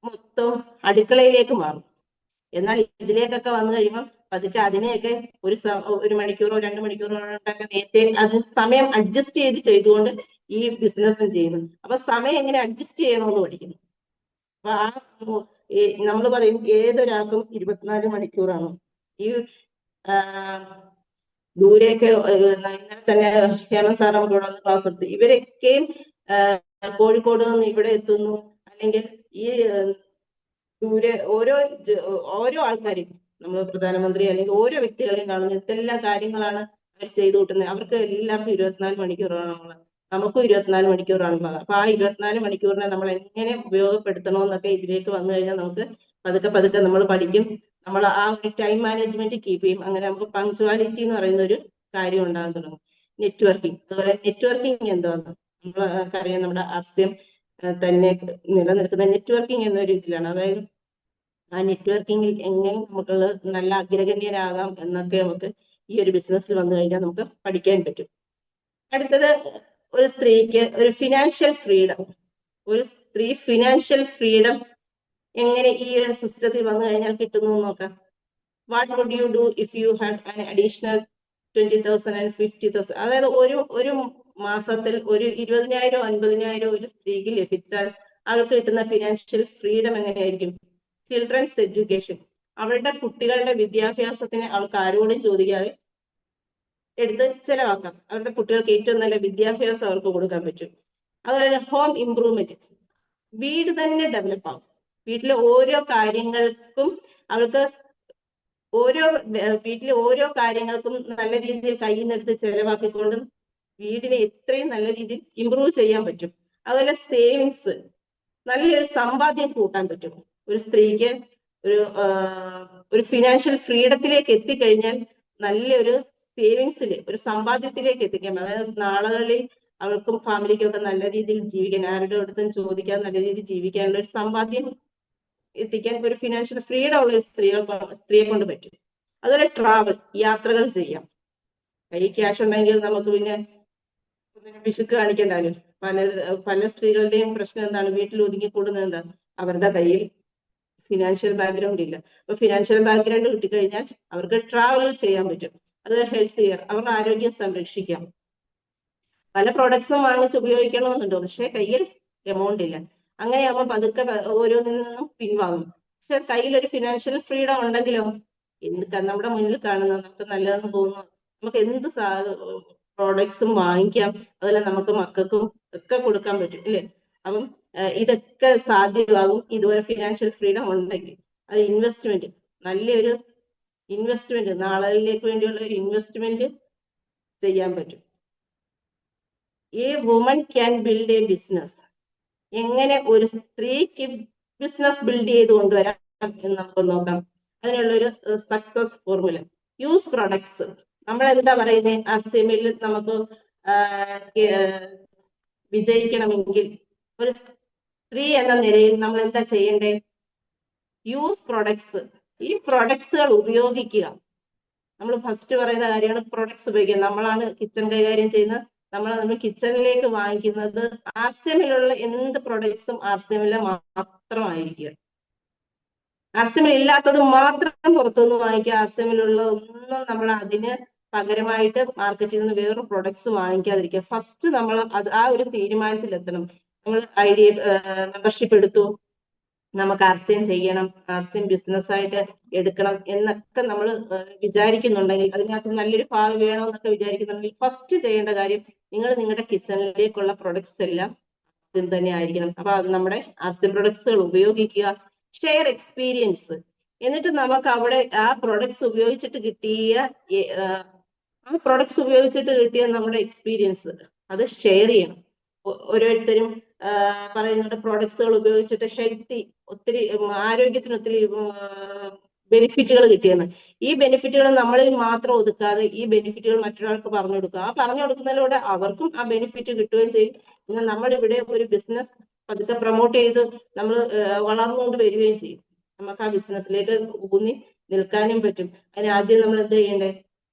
മൊത്തം അടുക്കളയിലേക്ക് മാറും. എന്നാൽ ഇതിലേക്കൊക്കെ വന്നു കഴിയുമ്പോൾ പതുക്കെ അതിനെയൊക്കെ ഒരു മണിക്കൂറോ 2 മണിക്കൂറോ ഉണ്ടാക്കാൻ നേരത്തെ അത് സമയം അഡ്ജസ്റ്റ് ചെയ്തുകൊണ്ട് ഈ ബിസിനസ്സും ചെയ്യുന്നു. അപ്പൊ സമയം എങ്ങനെ അഡ്ജസ്റ്റ് ചെയ്യണമെന്ന് പഠിക്കുന്നു. അപ്പൊ നമ്മൾ പറയും ഏതൊരാൾക്കും 24 മണിക്കൂറാണ്. ഈ ദൂരെയൊക്കെ ഇന്നലെ തന്നെ ഹേമന്ത് സാർ നമ്മളോട് വന്ന് ക്ലാസ് എടുത്തു. ഇവരൊക്കെയും കോഴിക്കോട് നിന്ന് ഇവിടെ എത്തുന്നു, അല്ലെങ്കിൽ ഈ ദൂരെ ഓരോ ആൾക്കാരും, നമ്മൾ പ്രധാനമന്ത്രി അല്ലെങ്കിൽ ഓരോ വ്യക്തികളെയും കാണുന്ന എന്തെല്ലാം കാര്യങ്ങളാണ് അവർ ചെയ്തു കൂട്ടുന്നത്. അവർക്ക് എല്ലാവർക്കും 24 മണിക്കൂറാണ്, നമുക്കും 24 മണിക്കൂറാണുള്ളത്. അപ്പൊ ആ 24 മണിക്കൂറിനെ നമ്മൾ എങ്ങനെ ഉപയോഗപ്പെടുത്തണമെന്നൊക്കെ ഇതിലേക്ക് വന്നു കഴിഞ്ഞാൽ നമുക്ക് പതുക്കെ പതുക്കെ നമ്മൾ പഠിക്കും. നമ്മൾ ആ ഒരു ടൈം മാനേജ്മെന്റ് കീപ്പ് ചെയ്യും. അങ്ങനെ നമുക്ക് പങ്ക്ച്വാലിറ്റി എന്ന് പറയുന്ന ഒരു കാര്യം ഉണ്ടാകാൻ തുടങ്ങും. നെറ്റ്വർക്കിംഗ്, അതുപോലെ നെറ്റ്വർക്കിംഗ് എന്താന്ന് നമുക്കറിയാം. നമ്മുടെ ആസ്യം തന്നെ നിലനിൽക്കുന്ന നെറ്റ്വർക്കിംഗ് എന്നൊരു ഇതിലാണ്. അതായത് ആ നെറ്റ്വർക്കിംഗിൽ എങ്ങനെ നമുക്ക് നല്ല അഗ്രഗണ്യരാകാം എന്നൊക്കെ നമുക്ക് ഈ ഒരു ബിസിനസ്സിൽ വന്നു കഴിഞ്ഞാൽ നമുക്ക് പഠിക്കാൻ പറ്റും. അടുത്തത്, ഒരു സ്ത്രീക്ക് ഒരു ഫിനാൻഷ്യൽ ഫ്രീഡം. ഒരു സ്ത്രീ ഫിനാൻഷ്യൽ ഫ്രീഡം എങ്ങനെ ഈ ഒരു സിസ്റ്റത്തിൽ വന്നു കഴിഞ്ഞാൽ കിട്ടുന്നു നോക്കാം. What would you do if you had an additional 20,000 and 50,000? അതായത് ഒരു മാസത്തിൽ ഒരു 20,000 50,000 ഒരു സ്ത്രീക്ക് ലഭിച്ചാൽ അവൾക്ക് കിട്ടുന്ന ഫിനാൻഷ്യൽ ഫ്രീഡം എങ്ങനെയായിരിക്കും? ചിൽഡ്രൻസ് എഡ്യൂക്കേഷൻ, അവളുടെ കുട്ടികളുടെ വിദ്യാഭ്യാസത്തിന് അവൾക്ക് ആരോടും ചോദിക്കാതെ എടുത്ത് ചെലവാക്കാം. അവരുടെ കുട്ടികൾക്ക് ഏറ്റവും നല്ല വിദ്യാഭ്യാസം അവർക്ക് കൊടുക്കാൻ പറ്റും. അതുപോലെ ഹോം ഇംപ്രൂവ്മെന്റ്, വീട് തന്നെ ഡെവലപ്പ് ആകും. വീട്ടിലെ ഓരോ കാര്യങ്ങൾക്കും അവൾക്ക് വീട്ടിലെ ഓരോ കാര്യങ്ങൾക്കും നല്ല രീതിയിൽ കയ്യിൽ നിന്നെടുത്ത് ചെലവാക്കിക്കൊണ്ട് വീടിനെ എത്രയും നല്ല രീതിയിൽ ഇംപ്രൂവ് ചെയ്യാൻ പറ്റും. അതുപോലെ സേവിങ്സ്, നല്ലൊരു സമ്പാദ്യം കൂട്ടാൻ പറ്റും. ഒരു സ്ത്രീക്ക് ഒരു ഫിനാൻഷ്യൽ ഫ്രീഡത്തിലേക്ക് എത്തിക്കഴിഞ്ഞാൽ നല്ലൊരു സേവിങ്സിൽ, ഒരു സമ്പാദ്യത്തിലേക്ക് എത്തിക്കാൻ, അതായത് നാളുകളിൽ അവൾക്കും ഫാമിലിക്കും ഒക്കെ നല്ല രീതിയിൽ ജീവിക്കാൻ, ആരുടെ അടുത്തും ചോദിക്കാൻ നല്ല രീതിയിൽ ജീവിക്കാനുള്ള ഒരു സമ്പാദ്യം എത്തിക്കാൻ ഒരു ഫിനാൻഷ്യൽ ഫ്രീഡം ഉള്ള ഒരു സ്ത്രീയെ കൊണ്ട് പറ്റും. അതുപോലെ ട്രാവൽ, യാത്രകൾ ചെയ്യാം. കൈ ക്യാഷ് ഉണ്ടെങ്കിൽ നമുക്ക് പിന്നെ പിശുക്ക് കാണിക്കണ്ടല്ലോ. പല സ്ത്രീകളുടെയും പ്രശ്നം എന്താണ്? വീട്ടിൽ ഒതുങ്ങിക്കൂടുന്നത് എന്താ? അവരുടെ കയ്യിൽ ഫിനാൻഷ്യൽ ബാക്ക്ഗ്രൗണ്ട് ഇല്ല. അപ്പൊ ഫിനാൻഷ്യൽ ബാക്ക്ഗ്രൗണ്ട് കിട്ടിക്കഴിഞ്ഞാൽ അവർക്ക് ട്രാവൽ ചെയ്യാൻ പറ്റും. അത് ഹെൽത്ത് കെയർ, അവരുടെ ആരോഗ്യം സംരക്ഷിക്കാം. പല പ്രോഡക്ട്സും വാങ്ങിച്ച് ഉപയോഗിക്കണമെന്നുണ്ടോ, പക്ഷെ കയ്യിൽ എമൗണ്ട് ഇല്ല. അങ്ങനെയാകുമ്പോൾ പതുക്കെ ഓരോന്നിൽ നിന്നും പിൻവാങ്ങും. പക്ഷെ കയ്യിൽ ഒരു ഫിനാൻഷ്യൽ ഫ്രീഡം ഉണ്ടെങ്കിലോ നമ്മുടെ മുന്നിൽ കാണുന്ന നമുക്ക് നല്ലതെന്ന് തോന്നുന്നു നമുക്ക് എന്ത് പ്രോഡക്ട്സും വാങ്ങിക്കാം. അതുപോലെ നമുക്ക് മക്കൾക്കും ഒക്കെ കൊടുക്കാൻ പറ്റും അല്ലേ? അപ്പം ഇതൊക്കെ സാധ്യമാകും ഇതുപോലെ ഫിനാൻഷ്യൽ ഫ്രീഡം ഉണ്ടെങ്കിൽ. അത് ഇൻവെസ്റ്റ്മെന്റ്, നല്ലൊരു ഇൻവെസ്റ്റ്മെന്റ്, നാളുകളിലേക്ക് വേണ്ടിയുള്ള ഒരു ഇൻവെസ്റ്റ്മെന്റ് ചെയ്യാൻ പറ്റും. ഈ woman can build A business. എങ്ങനെ ഒരു സ്ത്രീക്ക് ബിസിനസ് ബിൽഡ് ചെയ്ത് കൊണ്ടുവരാം എന്ന് നമുക്ക് നോക്കാം. അതിനുള്ളൊരു സക്സസ് ഫോർമുല. Use products. നമ്മൾ എന്താ പറയുന്നത്, ആർസിഎമ്മിൽ നമുക്ക് വിജയിക്കണമെങ്കിൽ ഒരു സ്ത്രീ എന്ന നിലയിൽ നമ്മൾ എന്താ ചെയ്യേണ്ടേ? Use products. ഈ പ്രൊഡക്ട്സുകൾ ഉപയോഗിക്കുക. നമ്മൾ ഫസ്റ്റ് പറയുന്ന കാര്യമാണ് പ്രൊഡക്ട്സ് ഉപയോഗിക്കുക. നമ്മളാണ് കിച്ചൺ കൈകാര്യം ചെയ്യുന്നത്. നമ്മൾ കിച്ചണിലേക്ക് വാങ്ങിക്കുന്നത് ആർസിഎമ്മിലുള്ള എന്ത് പ്രൊഡക്ട്സും ആർസിഎമ്മിലെ മാത്രമായിരിക്കുക. ആർസിഎമ്മിൽ ഇല്ലാത്തത് മാത്രം പുറത്തുനിന്ന് വാങ്ങിക്കുക. ആർസിഎമ്മിലുള്ള ഒന്നും നമ്മൾ അതിന് പകരമായിട്ട് മാർക്കറ്റിൽ നിന്ന് വേറെ പ്രൊഡക്ട്സ് വാങ്ങിക്കാതിരിക്കുക. ഫസ്റ്റ് നമ്മൾ ആ ഒരു തീരുമാനത്തിലെത്തണം. നമ്മൾ മെമ്പർഷിപ്പ് എടുത്തു, നമുക്ക് ആർസിഎം ചെയ്യണം, ആർസിഎം ബിസിനസ്സായിട്ട് എടുക്കണം എന്നൊക്കെ നമ്മൾ വിചാരിക്കുന്നുണ്ടെങ്കിൽ, അതിനകത്ത് നല്ലൊരു ഭാവി വേണമെന്നൊക്കെ വിചാരിക്കുന്നുണ്ടെങ്കിൽ ഫസ്റ്റ് ചെയ്യേണ്ട കാര്യം നിങ്ങൾ നിങ്ങളുടെ കിച്ചണിലേക്കുള്ള പ്രൊഡക്ട്സ് എല്ലാം ആർസിഎം തന്നെ ആയിരിക്കണം. അപ്പൊ അത് നമ്മുടെ ആർസിഎം പ്രൊഡക്ട്സുകൾ ഉപയോഗിക്കുക. Share experience. എന്നിട്ട് നമുക്ക് അവിടെ ആ പ്രൊഡക്ട്സ് ഉപയോഗിച്ചിട്ട് കിട്ടിയ നമ്മുടെ എക്സ്പീരിയൻസ് അത് ഷെയർ ചെയ്യണം. ഓരോരുത്തരും പറയുന്നുണ്ട് പ്രോഡക്ട്സുകൾ ഉപയോഗിച്ചിട്ട് ഒത്തിരി ആരോഗ്യത്തിന് ഒത്തിരി ബെനിഫിറ്റുകൾ കിട്ടിയെന്ന്. ഈ ബെനിഫിറ്റുകൾ നമ്മളിൽ മാത്രം ഒതുക്കാതെ ഈ ബെനിഫിറ്റുകൾ മറ്റൊരാൾക്ക് പറഞ്ഞു കൊടുക്കുക. ആ പറഞ്ഞു കൊടുക്കുന്നതിലൂടെ അവർക്കും ആ ബെനിഫിറ്റ് കിട്ടുകയും ചെയ്യും. പിന്നെ നമ്മളിവിടെ ഒരു ബിസിനസ് പതുക്കെ പ്രൊമോട്ട് ചെയ്ത് നമ്മൾ വളർന്നുകൊണ്ട് വരികയും ചെയ്യും. നമുക്ക് ആ ബിസിനസ്സിലേക്ക് ഊന്നി നിൽക്കാനും പറ്റും. അതിന് ആദ്യം നമ്മൾ എന്ത് ചെയ്യണ്ടേ?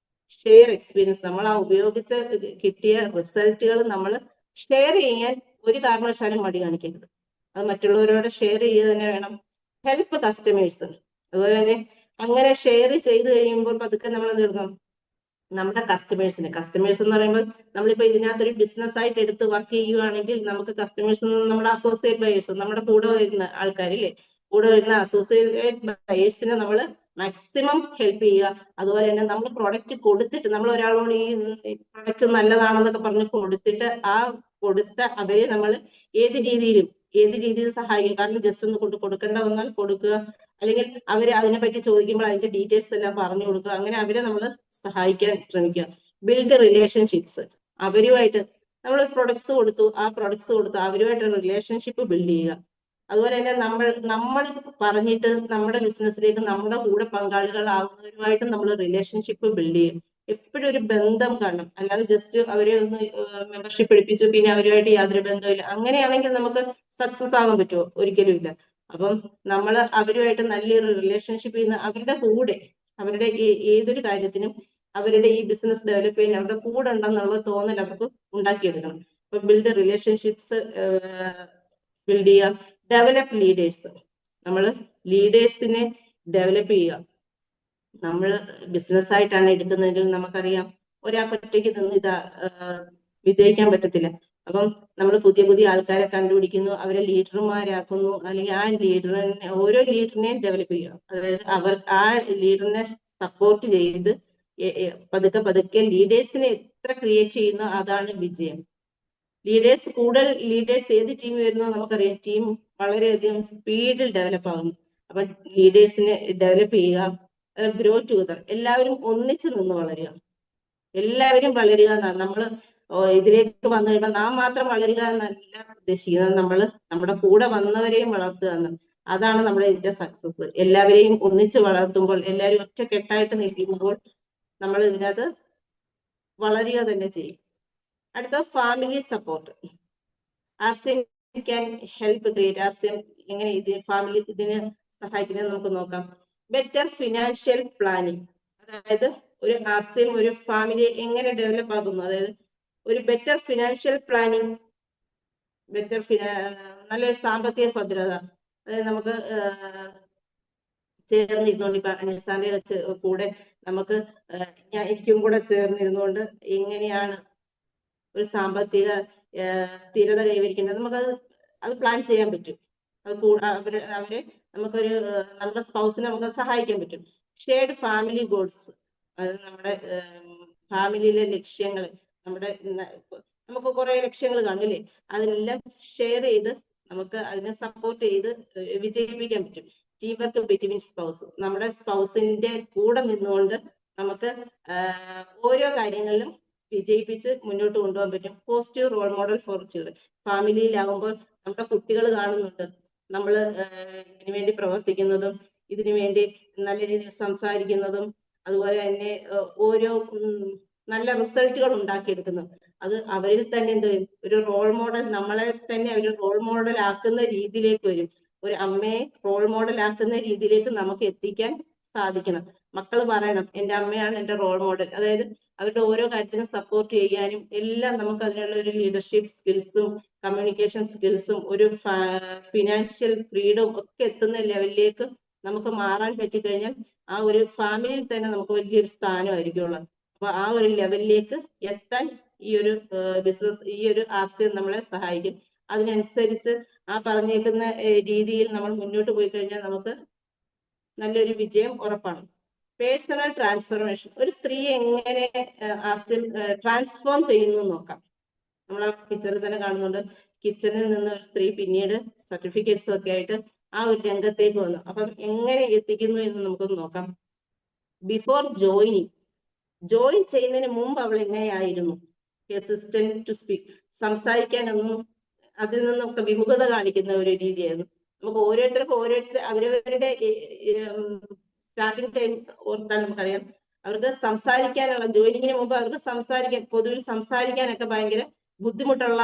Share experience. നമ്മൾ ആ ഉപയോഗിച്ച് കിട്ടിയ റിസൾട്ടുകൾ നമ്മൾ ഷെയർ ചെയ്യാൻ ഒരു കാരണവശാലും മടി കാണിക്കരുത്. അത് മറ്റുള്ളവരോട് ഷെയർ ചെയ്യുക തന്നെ വേണം. Help customers. അതുപോലെ തന്നെ അങ്ങനെ ഷെയർ ചെയ്ത് കഴിയുമ്പോൾ പതുക്കെ നമ്മൾ എന്ത് എടുക്കണം? നമ്മുടെ കസ്റ്റമേഴ്സ് എന്ന് പറയുമ്പോൾ നമ്മളിപ്പോ ഇതിനകത്തൊരു ബിസിനസ് ആയിട്ട് എടുത്ത് വർക്ക് ചെയ്യുകയാണെങ്കിൽ നമുക്ക് കസ്റ്റമേഴ്സ്, നമ്മുടെ അസോസിയേറ്റ് ബയേഴ്സ്, നമ്മുടെ കൂടെ വരുന്ന ആൾക്കാരില്ലേ, കൂടെ വരുന്ന അസോസിയേറ്റ് ബയേഴ്സിനെ നമ്മൾ മാക്സിമം ഹെൽപ്പ് ചെയ്യുക. അതുപോലെ തന്നെ നമ്മൾ പ്രൊഡക്റ്റ് കൊടുത്തിട്ട്, നമ്മൾ ഒരാളോട് ഈ പ്രൊഡക്റ്റ് നല്ലതാണെന്നൊക്കെ പറഞ്ഞ് കൊടുത്തിട്ട് ആ കൊടുത്ത അവരെ നമ്മൾ ഏത് രീതിയിലും സഹായിക്കുക. കാരണം ജസ്റ്റ് ഒന്ന് കൊടുക്കേണ്ട വന്നാൽ കൊടുക്കുക, അല്ലെങ്കിൽ അവര് അതിനെപ്പറ്റി ചോദിക്കുമ്പോൾ അതിന്റെ ഡീറ്റെയിൽസ് എല്ലാം പറഞ്ഞു കൊടുക്കുക. അങ്ങനെ അവരെ നമ്മൾ സഹായിക്കാൻ ശ്രമിക്കുക. Build relationships. അവരുമായിട്ട് നമ്മൾ പ്രൊഡക്ട്സ് കൊടുത്തു അവരുമായിട്ട് റിലേഷൻഷിപ്പ് ബിൽഡ് ചെയ്യുക. അതുപോലെ തന്നെ നമ്മൾ പറഞ്ഞിട്ട് നമ്മുടെ ബിസിനസ്സിലേക്ക് നമ്മുടെ കൂടെ പങ്കാളികളാവുന്നവരുമായിട്ട് നമ്മൾ റിലേഷൻഷിപ്പ് ബിൽഡ് ചെയ്യും. എപ്പോഴും ഒരു ബന്ധം കാണണം. അല്ലാതെ ജസ്റ്റ് അവരെ ഒന്ന് മെമ്പർഷിപ്പ് എടുപ്പിച്ചു പിന്നെ അവരുമായിട്ട് യാതൊരു ബന്ധമില്ല, അങ്ങനെയാണെങ്കിൽ നമുക്ക് സക്സസ് ആകാൻ പറ്റുമോ? ഒരിക്കലും ഇല്ല. അപ്പം നമ്മൾ അവരുമായിട്ട് നല്ലൊരു റിലേഷൻഷിപ്പ് ചെയ്യുന്ന, അവരുടെ കൂടെ, അവരുടെ ഏതൊരു കാര്യത്തിനും അവരുടെ ഈ ബിസിനസ് ഡെവലപ്പ് ചെയ്യാൻ അവരുടെ കൂടെ ഉണ്ടെന്നുള്ള തോന്നൽ അവർക്ക് ഉണ്ടാക്കിയെടുക്കണം. അപ്പൊ ബിൽഡ് റിലേഷൻഷിപ്സ് ബിൽഡ് ചെയ്യുക. Develop leaders. നമ്മൾ ലീഡേഴ്സിനെ ഡെവലപ്പ് ചെയ്യുക. നമ്മൾ ബിസിനസ് ആയിട്ടാണ് എടുക്കുന്നതെങ്കിൽ നമുക്കറിയാം ഒരാൾക്കൊറ്റയ്ക്ക് നിന്ന് വിജയിക്കാൻ പറ്റത്തില്ല. അപ്പം നമ്മൾ പുതിയ പുതിയ ആൾക്കാരെ കണ്ടുപിടിക്കുന്നു, അവരെ ലീഡർമാരാക്കുന്നു, അല്ലെങ്കിൽ ആ ലീഡറിനെ, ഓരോ ലീഡറിനെയും ഡെവലപ്പ് ചെയ്യുക. അതായത് ആ ലീഡറിനെ സപ്പോർട്ട് ചെയ്ത് പതുക്കെ ലീഡേഴ്സിനെ എത്ര ക്രിയേറ്റ് ചെയ്യുന്നു അതാണ് വിജയം. കൂടുതൽ ലീഡേഴ്സ് ഏത് ടീം വരുന്നോ നമുക്കറിയാം ടീം വളരെയധികം സ്പീഡിൽ ഡെവലപ്പ് ആകുന്നു. അപ്പൊ ലീഡേഴ്സിനെ ഡെവലപ്പ് ചെയ്യുക. Grow together. എല്ലാവരും ഒന്നിച്ച് നിന്ന് വളരുക. എല്ലാവരും വളരുക എന്നാണ്. നമ്മൾ ഇതിലേക്ക് വന്നു കഴിയുമ്പോൾ നാം മാത്രം വളരുക എന്നല്ല ഉദ്ദേശിക്കുന്നത്, നമ്മൾ നമ്മുടെ കൂടെ വന്നവരെയും വളർത്തുക എന്ന്. അതാണ് നമ്മുടെ ഇതിന്റെ സക്സസ്. എല്ലാവരെയും ഒന്നിച്ച് വളർത്തുമ്പോൾ, എല്ലാവരും ഒറ്റക്കെട്ടായിട്ട് നിൽക്കുമ്പോൾ നമ്മൾ ഇതിനകത്ത് വളരുക തന്നെ ചെയ്യും. അടുത്ത family support. RCM can help create. RCM എങ്ങനെ ഫാമിലി ഇതിന് സഹായിക്കുന്നത് നമുക്ക് നോക്കാം. Better financial planning. അതായത് ഒരു ആർസിഎം ഒരു ഫാമിലി എങ്ങനെ ഡെവലപ്പ് ആകുന്നു, അതായത് ഒരു ബെറ്റർ ഫിനാൻഷ്യൽ പ്ലാനിങ്, നല്ലൊരു സാമ്പത്തിക ഭദ്രത. അതായത് നമുക്ക് ചേർന്നിരുന്നുകൊണ്ട് ഇപ്പൊ അനിൽസാറിന്റെ കൂടെ നമുക്ക് എനിക്കും കൂടെ ചേർന്നിരുന്നുകൊണ്ട് എങ്ങനെയാണ് ഒരു സാമ്പത്തിക സ്ഥിരത കൈവരിക്കേണ്ടത് അത് പ്ലാൻ ചെയ്യാൻ പറ്റും. അവരെ നമുക്കൊരു നമ്മുടെ സ്പൗസിനെ നമുക്ക് സഹായിക്കാൻ പറ്റും. Shared family goals. അതായത് നമ്മുടെ ഫാമിലിയിലെ ലക്ഷ്യങ്ങൾ, നമുക്ക് കുറെ ലക്ഷ്യങ്ങൾ കാണില്ലേ, അതിനെല്ലാം ഷെയർ ചെയ്ത് നമുക്ക് അതിനെ സപ്പോർട്ട് ചെയ്ത് വിജയിപ്പിക്കാൻ പറ്റും. Team work between spouse. നമ്മുടെ സ്പൗസിന്റെ കൂടെ നിന്നുകൊണ്ട് നമുക്ക് ഓരോ കാര്യങ്ങളിലും വിജയിപ്പിച്ച് മുന്നോട്ട് കൊണ്ടുപോകാൻ പറ്റും. Positive role model for children. ഫാമിലിയിലാകുമ്പോൾ നമ്മുടെ കുട്ടികൾ കാണുന്നുണ്ട് നമ്മൾ ഇതിനു വേണ്ടി പ്രവർത്തിക്കുന്നതും ഇതിനു വേണ്ടി നല്ല രീതിയിൽ സംസാരിക്കുന്നതും അതുപോലെ തന്നെ ഓരോ നല്ല റിസൾട്ടുകൾ ഉണ്ടാക്കിയെടുക്കുന്നു. അത് അവരിൽ തന്നെ എന്ത് വരും, ഒരു റോൾ മോഡൽ, നമ്മളെ തന്നെ അവർ റോൾ മോഡൽ ആക്കുന്ന രീതിയിലേക്ക് വരും. ഒരു അമ്മയെ റോൾ മോഡൽ ആക്കുന്ന രീതിയിലേക്ക് നമുക്ക് എത്തിക്കാൻ സാധിക്കണം. മക്കൾ പറയണം എൻ്റെ അമ്മയാണ് എൻ്റെ റോൾ മോഡൽ. അതായത് അവരുടെ ഓരോ കാര്യത്തിനും സപ്പോർട്ട് ചെയ്യാനും എല്ലാം നമുക്ക് അതിനുള്ള ഒരു ലീഡർഷിപ്പ് സ്കിൽസും കമ്മ്യൂണിക്കേഷൻ സ്കിൽസും ഒരു ഫിനാൻഷ്യൽ ഫ്രീഡം ഒക്കെ എത്തുന്ന ലെവലിലേക്ക് നമുക്ക് മാറാൻ പറ്റിക്കഴിഞ്ഞാൽ ആ ഒരു ഫാമിലിയിൽ തന്നെ നമുക്ക് വലിയൊരു സ്ഥാനമായിരിക്കും ഉള്ളത്. അപ്പൊ ആ ഒരു ലെവലിലേക്ക് എത്താൻ ഈ ഒരു ബിസിനസ്, ഈ ഒരു ആശയം നമ്മളെ സഹായിക്കും. അതിനനുസരിച്ച് ആ പറഞ്ഞേക്കുന്ന രീതിയിൽ നമ്മൾ മുന്നോട്ട് പോയി കഴിഞ്ഞാൽ നമുക്ക് നല്ലൊരു വിജയം ഉറപ്പാണ്. Personal transformation. ഒരു സ്ത്രീയെ എങ്ങനെ ട്രാൻസ്ഫോം ചെയ്യുന്നു നോക്കാം. നമ്മൾ ആ പിക്ചറിൽ തന്നെ കാണുന്നുണ്ട്. കിച്ചണിൽ നിന്ന് ഒരു സ്ത്രീ പിന്നീട് സർട്ടിഫിക്കറ്റ്സും ഒക്കെ ആയിട്ട് ആ ഒരു രംഗത്തേക്ക് വന്നു. അപ്പം എങ്ങനെ എത്തിക്കുന്നു എന്ന് നമുക്കൊന്ന് നോക്കാം. ബിഫോർ ജോയിനിങ്, ജോയിൻ ചെയ്യുന്നതിന് മുമ്പ് അവൾ എങ്ങനെയായിരുന്നു? ഹെസിസ്റ്റന്റ് ടു സ്പീക്ക്, സംസാരിക്കാനൊന്നും അതിൽ നിന്നൊക്കെ വിമുഖത കാണിക്കുന്ന ഒരു രീതിയായിരുന്നു. നമുക്ക് ഓരോരുത്തർക്കും അവരവരുടെ സ്റ്റാർട്ടിങ് ടൈം ഓർത്താൽ നമുക്കറിയാം, അവർക്ക് സംസാരിക്കാനുള്ള, ജോയിനിങ്ങിന് മുമ്പ് അവർക്ക് പൊതുവിൽ സംസാരിക്കാനൊക്കെ ഭയങ്കര ബുദ്ധിമുട്ടുള്ള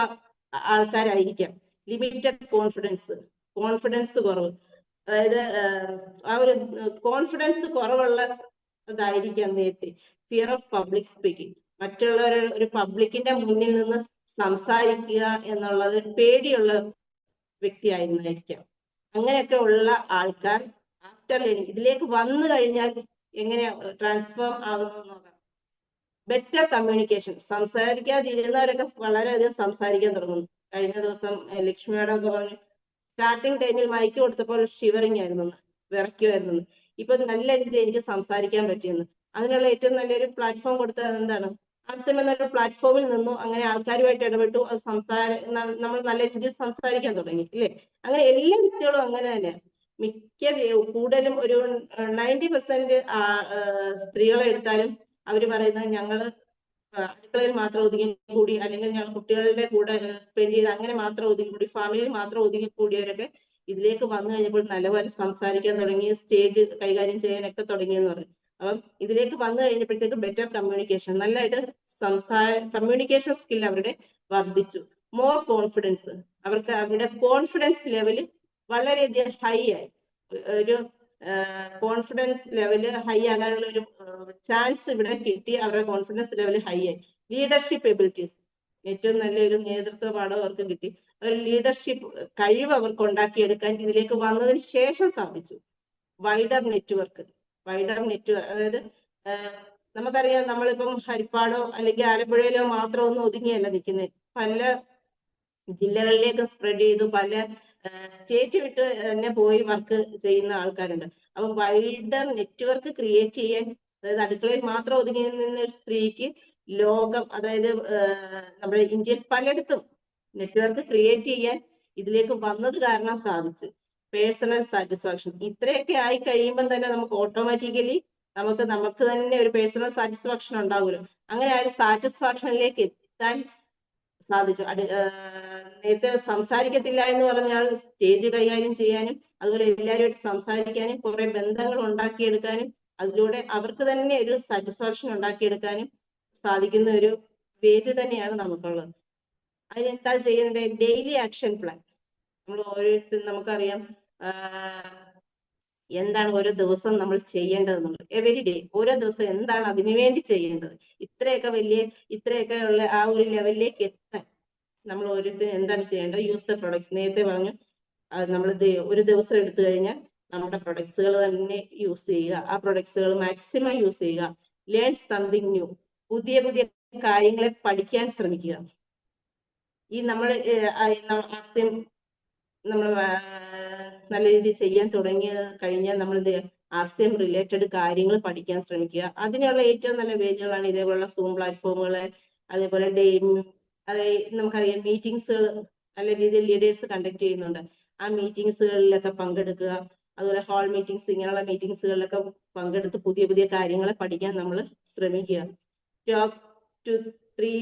ആൾക്കാരായിരിക്കാം. ലിമിറ്റഡ് കോൺഫിഡൻസ് കുറവ്, അതായത് ആ ഒരു കോൺഫിഡൻസ് കുറവുള്ളതായിരിക്കാം നേരത്തെ. ഫിയർ ഓഫ് പബ്ലിക് സ്പീക്കിംഗ്, ഒരു പബ്ലിക്കിന്റെ മുന്നിൽ നിന്ന് സംസാരിക്കുക എന്നുള്ളത് പേടിയുള്ള വ്യക്തിയായിരുന്നായിരിക്കാം. അങ്ങനെയൊക്കെ ഉള്ള ആൾക്കാർ ആഫ്റ്റർ ലേണിംഗ് ഇതിലേക്ക് വന്നു കഴിഞ്ഞാൽ എങ്ങനെ ട്രാൻസ്ഫോം ആകുന്നു നോക്കാം. ബെറ്റർ കമ്മ്യൂണിക്കേഷൻ, സംസാരിക്കാതിരുന്നവരൊക്കെ വളരെയധികം സംസാരിക്കാൻ തുടങ്ങുന്നു. കഴിഞ്ഞ ദിവസം ലക്ഷ്മിയോടെ ഒക്കെ പറഞ്ഞു, സ്റ്റാർട്ടിങ് ടൈമിൽ മൈക്ക് കൊടുത്തപ്പോൾ ഷിവറിങ് ആയിരുന്നു, വിറയ്ക്കുമായിരുന്നു. ഇപ്പൊ നല്ല രീതിയിൽ എനിക്ക് സംസാരിക്കാൻ പറ്റിയെന്ന്. അതിനുള്ള ഏറ്റവും നല്ലൊരു പ്ലാറ്റ്ഫോം കൊടുത്തത് എന്താണ്? ആദ്യം എന്നൊരു പ്ലാറ്റ്ഫോമിൽ നിന്നു, അങ്ങനെ ആൾക്കാരുമായിട്ട് ഇടപെട്ടു, അത് നമ്മൾ നല്ല രീതിയിൽ സംസാരിക്കാൻ തുടങ്ങി, ഇല്ലേ? അങ്ങനെ എല്ലാ വ്യക്തികളും അങ്ങനെ തന്നെയാണ്. കൂടുതലും ഒരു 90% സ്ത്രീകളെ എടുത്താലും അവര് പറയുന്നത് ഞങ്ങള് അടുക്കളയിൽ മാത്രം ഒതുങ്ങിക്കൂടി, അല്ലെങ്കിൽ ഞങ്ങൾ കുട്ടികളുടെ കൂടെ സ്പെൻഡ് ചെയ്ത് അങ്ങനെ മാത്രം ഒതുങ്ങിക്കൂടി, ഫാമിലിയിൽ മാത്രം ഒതുങ്ങിക്കൂടിയവരൊക്കെ ഇതിലേക്ക് വന്നു കഴിഞ്ഞപ്പോൾ നല്ലപോലെ സംസാരിക്കാൻ തുടങ്ങി, സ്റ്റേജ് കൈകാര്യം ചെയ്യാനൊക്കെ തുടങ്ങിയെന്ന് പറയും. അപ്പം ഇതിലേക്ക് വന്നു കഴിഞ്ഞപ്പോഴത്തേക്ക് ബെറ്റർ കമ്മ്യൂണിക്കേഷൻ, നല്ലതായിട്ട് കമ്മ്യൂണിക്കേഷൻ സ്കിൽ അവരുടെ വർദ്ധിച്ചു. മോർ കോൺഫിഡൻസ്, അവർക്ക് അവരുടെ കോൺഫിഡൻസ് ലെവല് വളരെയധികം ഹൈ ആയി. ഒരു കോൺഫിഡൻസ് ലെവല് ഹൈ ആകാനുള്ള ഒരു ചാൻസ് ഇവിടെ കിട്ടി. അവരുടെ കോൺഫിഡൻസ് ലെവൽ ഹൈ ആയി. ലീഡർഷിപ്പ് എബിലിറ്റീസ്, ഏറ്റവും നല്ലൊരു നേതൃത്വ പാഠം അവർക്ക് കിട്ടി. ഒരു ലീഡർഷിപ്പ് കഴിവ് അവർക്ക് ഉണ്ടാക്കിയെടുക്കാൻ ഇതിലേക്ക് വന്നതിന് ശേഷം സാധിച്ചു. വൈഡർ നെറ്റ്വർക്ക്, അതായത് നമുക്കറിയാം, നമ്മളിപ്പം ഹരിപ്പാടോ അല്ലെങ്കിൽ ആലപ്പുഴയിലോ മാത്രം ഒന്നും ഒതുങ്ങിയല്ല നിൽക്കുന്നത്. പല ജില്ലകളിലേക്ക് സ്പ്രെഡ് ചെയ്തു, പല സ്റ്റേറ്റ് വിട്ട് തന്നെ പോയി വർക്ക് ചെയ്യുന്ന ആൾക്കാരുണ്ട്. അപ്പൊ വൈഡർ നെറ്റ്വർക്ക് ക്രിയേറ്റ് ചെയ്യാൻ, അതായത് അടുക്കളയിൽ മാത്രം ഒതുങ്ങി നിന്ന ഒരു സ്ത്രീക്ക് ലോകം, അതായത് നമ്മുടെ ഇന്ത്യയിൽ പലയിടത്തും നെറ്റ്വർക്ക് ക്രിയേറ്റ് ചെയ്യാൻ ഇതിലേക്ക് വന്നത് കാരണം സാധിച്ചു. പേഴ്സണൽ സാറ്റിസ്ഫാക്ഷൻ, ഇത്രയൊക്കെ ആയി കഴിയുമ്പോൾ തന്നെ നമുക്ക് ഓട്ടോമാറ്റിക്കലി നമുക്ക് തന്നെ ഒരു പേഴ്സണൽ സാറ്റിസ്ഫാക്ഷൻ ഉണ്ടാകുമല്ലോ. അങ്ങനെ ആ ഒരു സാറ്റിസ്ഫാക്ഷനിലേക്ക് എത്താൻ സാധിച്ചു. നേരത്തെ സംസാരിക്കത്തില്ല എന്ന് പറഞ്ഞാൽ സ്റ്റേജ് കൈകാര്യം ചെയ്യാനും അതുപോലെ എല്ലാവരുമായിട്ട് സംസാരിക്കാനും കുറെ ബന്ധങ്ങൾ ഉണ്ടാക്കിയെടുക്കാനും അതിലൂടെ അവർക്ക് തന്നെ ഒരു സാറ്റിസ്ഫാക്ഷൻ ഉണ്ടാക്കിയെടുക്കാനും സാധിക്കുന്ന ഒരു വേദി തന്നെയാണ് നമുക്കുള്ളത്. അതിനെന്താ ചെയ്യേണ്ടത്? Daily action plan. നമ്മൾ ഓരോരുത്തരും നമുക്കറിയാം എന്താണ് ഓരോ ദിവസം നമ്മൾ ചെയ്യേണ്ടതെന്നുള്ളത്. എവരി ഡേ, ഓരോ ദിവസം എന്താണ് അതിനുവേണ്ടി ചെയ്യേണ്ടത്. ഇത്രയൊക്കെ ഉള്ള ആ ഒരു ലെവലിലേക്ക് എത്താൻ നമ്മൾ ഓരോരുത്തരും എന്താണ് ചെയ്യേണ്ടത്? Use the products. നേരത്തെ പറഞ്ഞു, നമ്മൾ ഒരു ദിവസം എടുത്തു കഴിഞ്ഞാൽ നമ്മുടെ പ്രൊഡക്ട്സുകൾ തന്നെ യൂസ് ചെയ്യുക. ആ പ്രൊഡക്ട്സുകൾ മാക്സിമം യൂസ് ചെയ്യുക. ലേൺ സംതിങ് ന്യൂ, പുതിയ കാര്യങ്ങളെ പഠിക്കാൻ ശ്രമിക്കുക. ഈ നമ്മൾ ആദ്യം നമ്മൾ നല്ല രീതിയിൽ ചെയ്യാൻ തുടങ്ങി കഴിഞ്ഞാൽ നമ്മൾ ആസ്യം റിലേറ്റഡ് കാര്യങ്ങൾ പഠിക്കാൻ ശ്രമിക്കുക. അതിനുള്ള ഏറ്റവും നല്ല വേദികളാണ് ഇതേപോലുള്ള സൂം പ്ലാറ്റ്ഫോമുകൾ. അതേപോലെ നമുക്കറിയാം മീറ്റിംഗ്സുകൾ നല്ല രീതിയിൽ ലീഡേഴ്സ് കണ്ടക്ട് ചെയ്യുന്നുണ്ട്. ആ മീറ്റിംഗ്സുകളിലൊക്കെ പങ്കെടുക്കുക. അതുപോലെ ഹാൾ മീറ്റിംഗ്സ്, ഇങ്ങനെയുള്ള മീറ്റിംഗ്സുകളിലൊക്കെ പങ്കെടുത്ത് പുതിയ കാര്യങ്ങളെ പഠിക്കാൻ നമ്മൾ ശ്രമിക്കുക. Two 3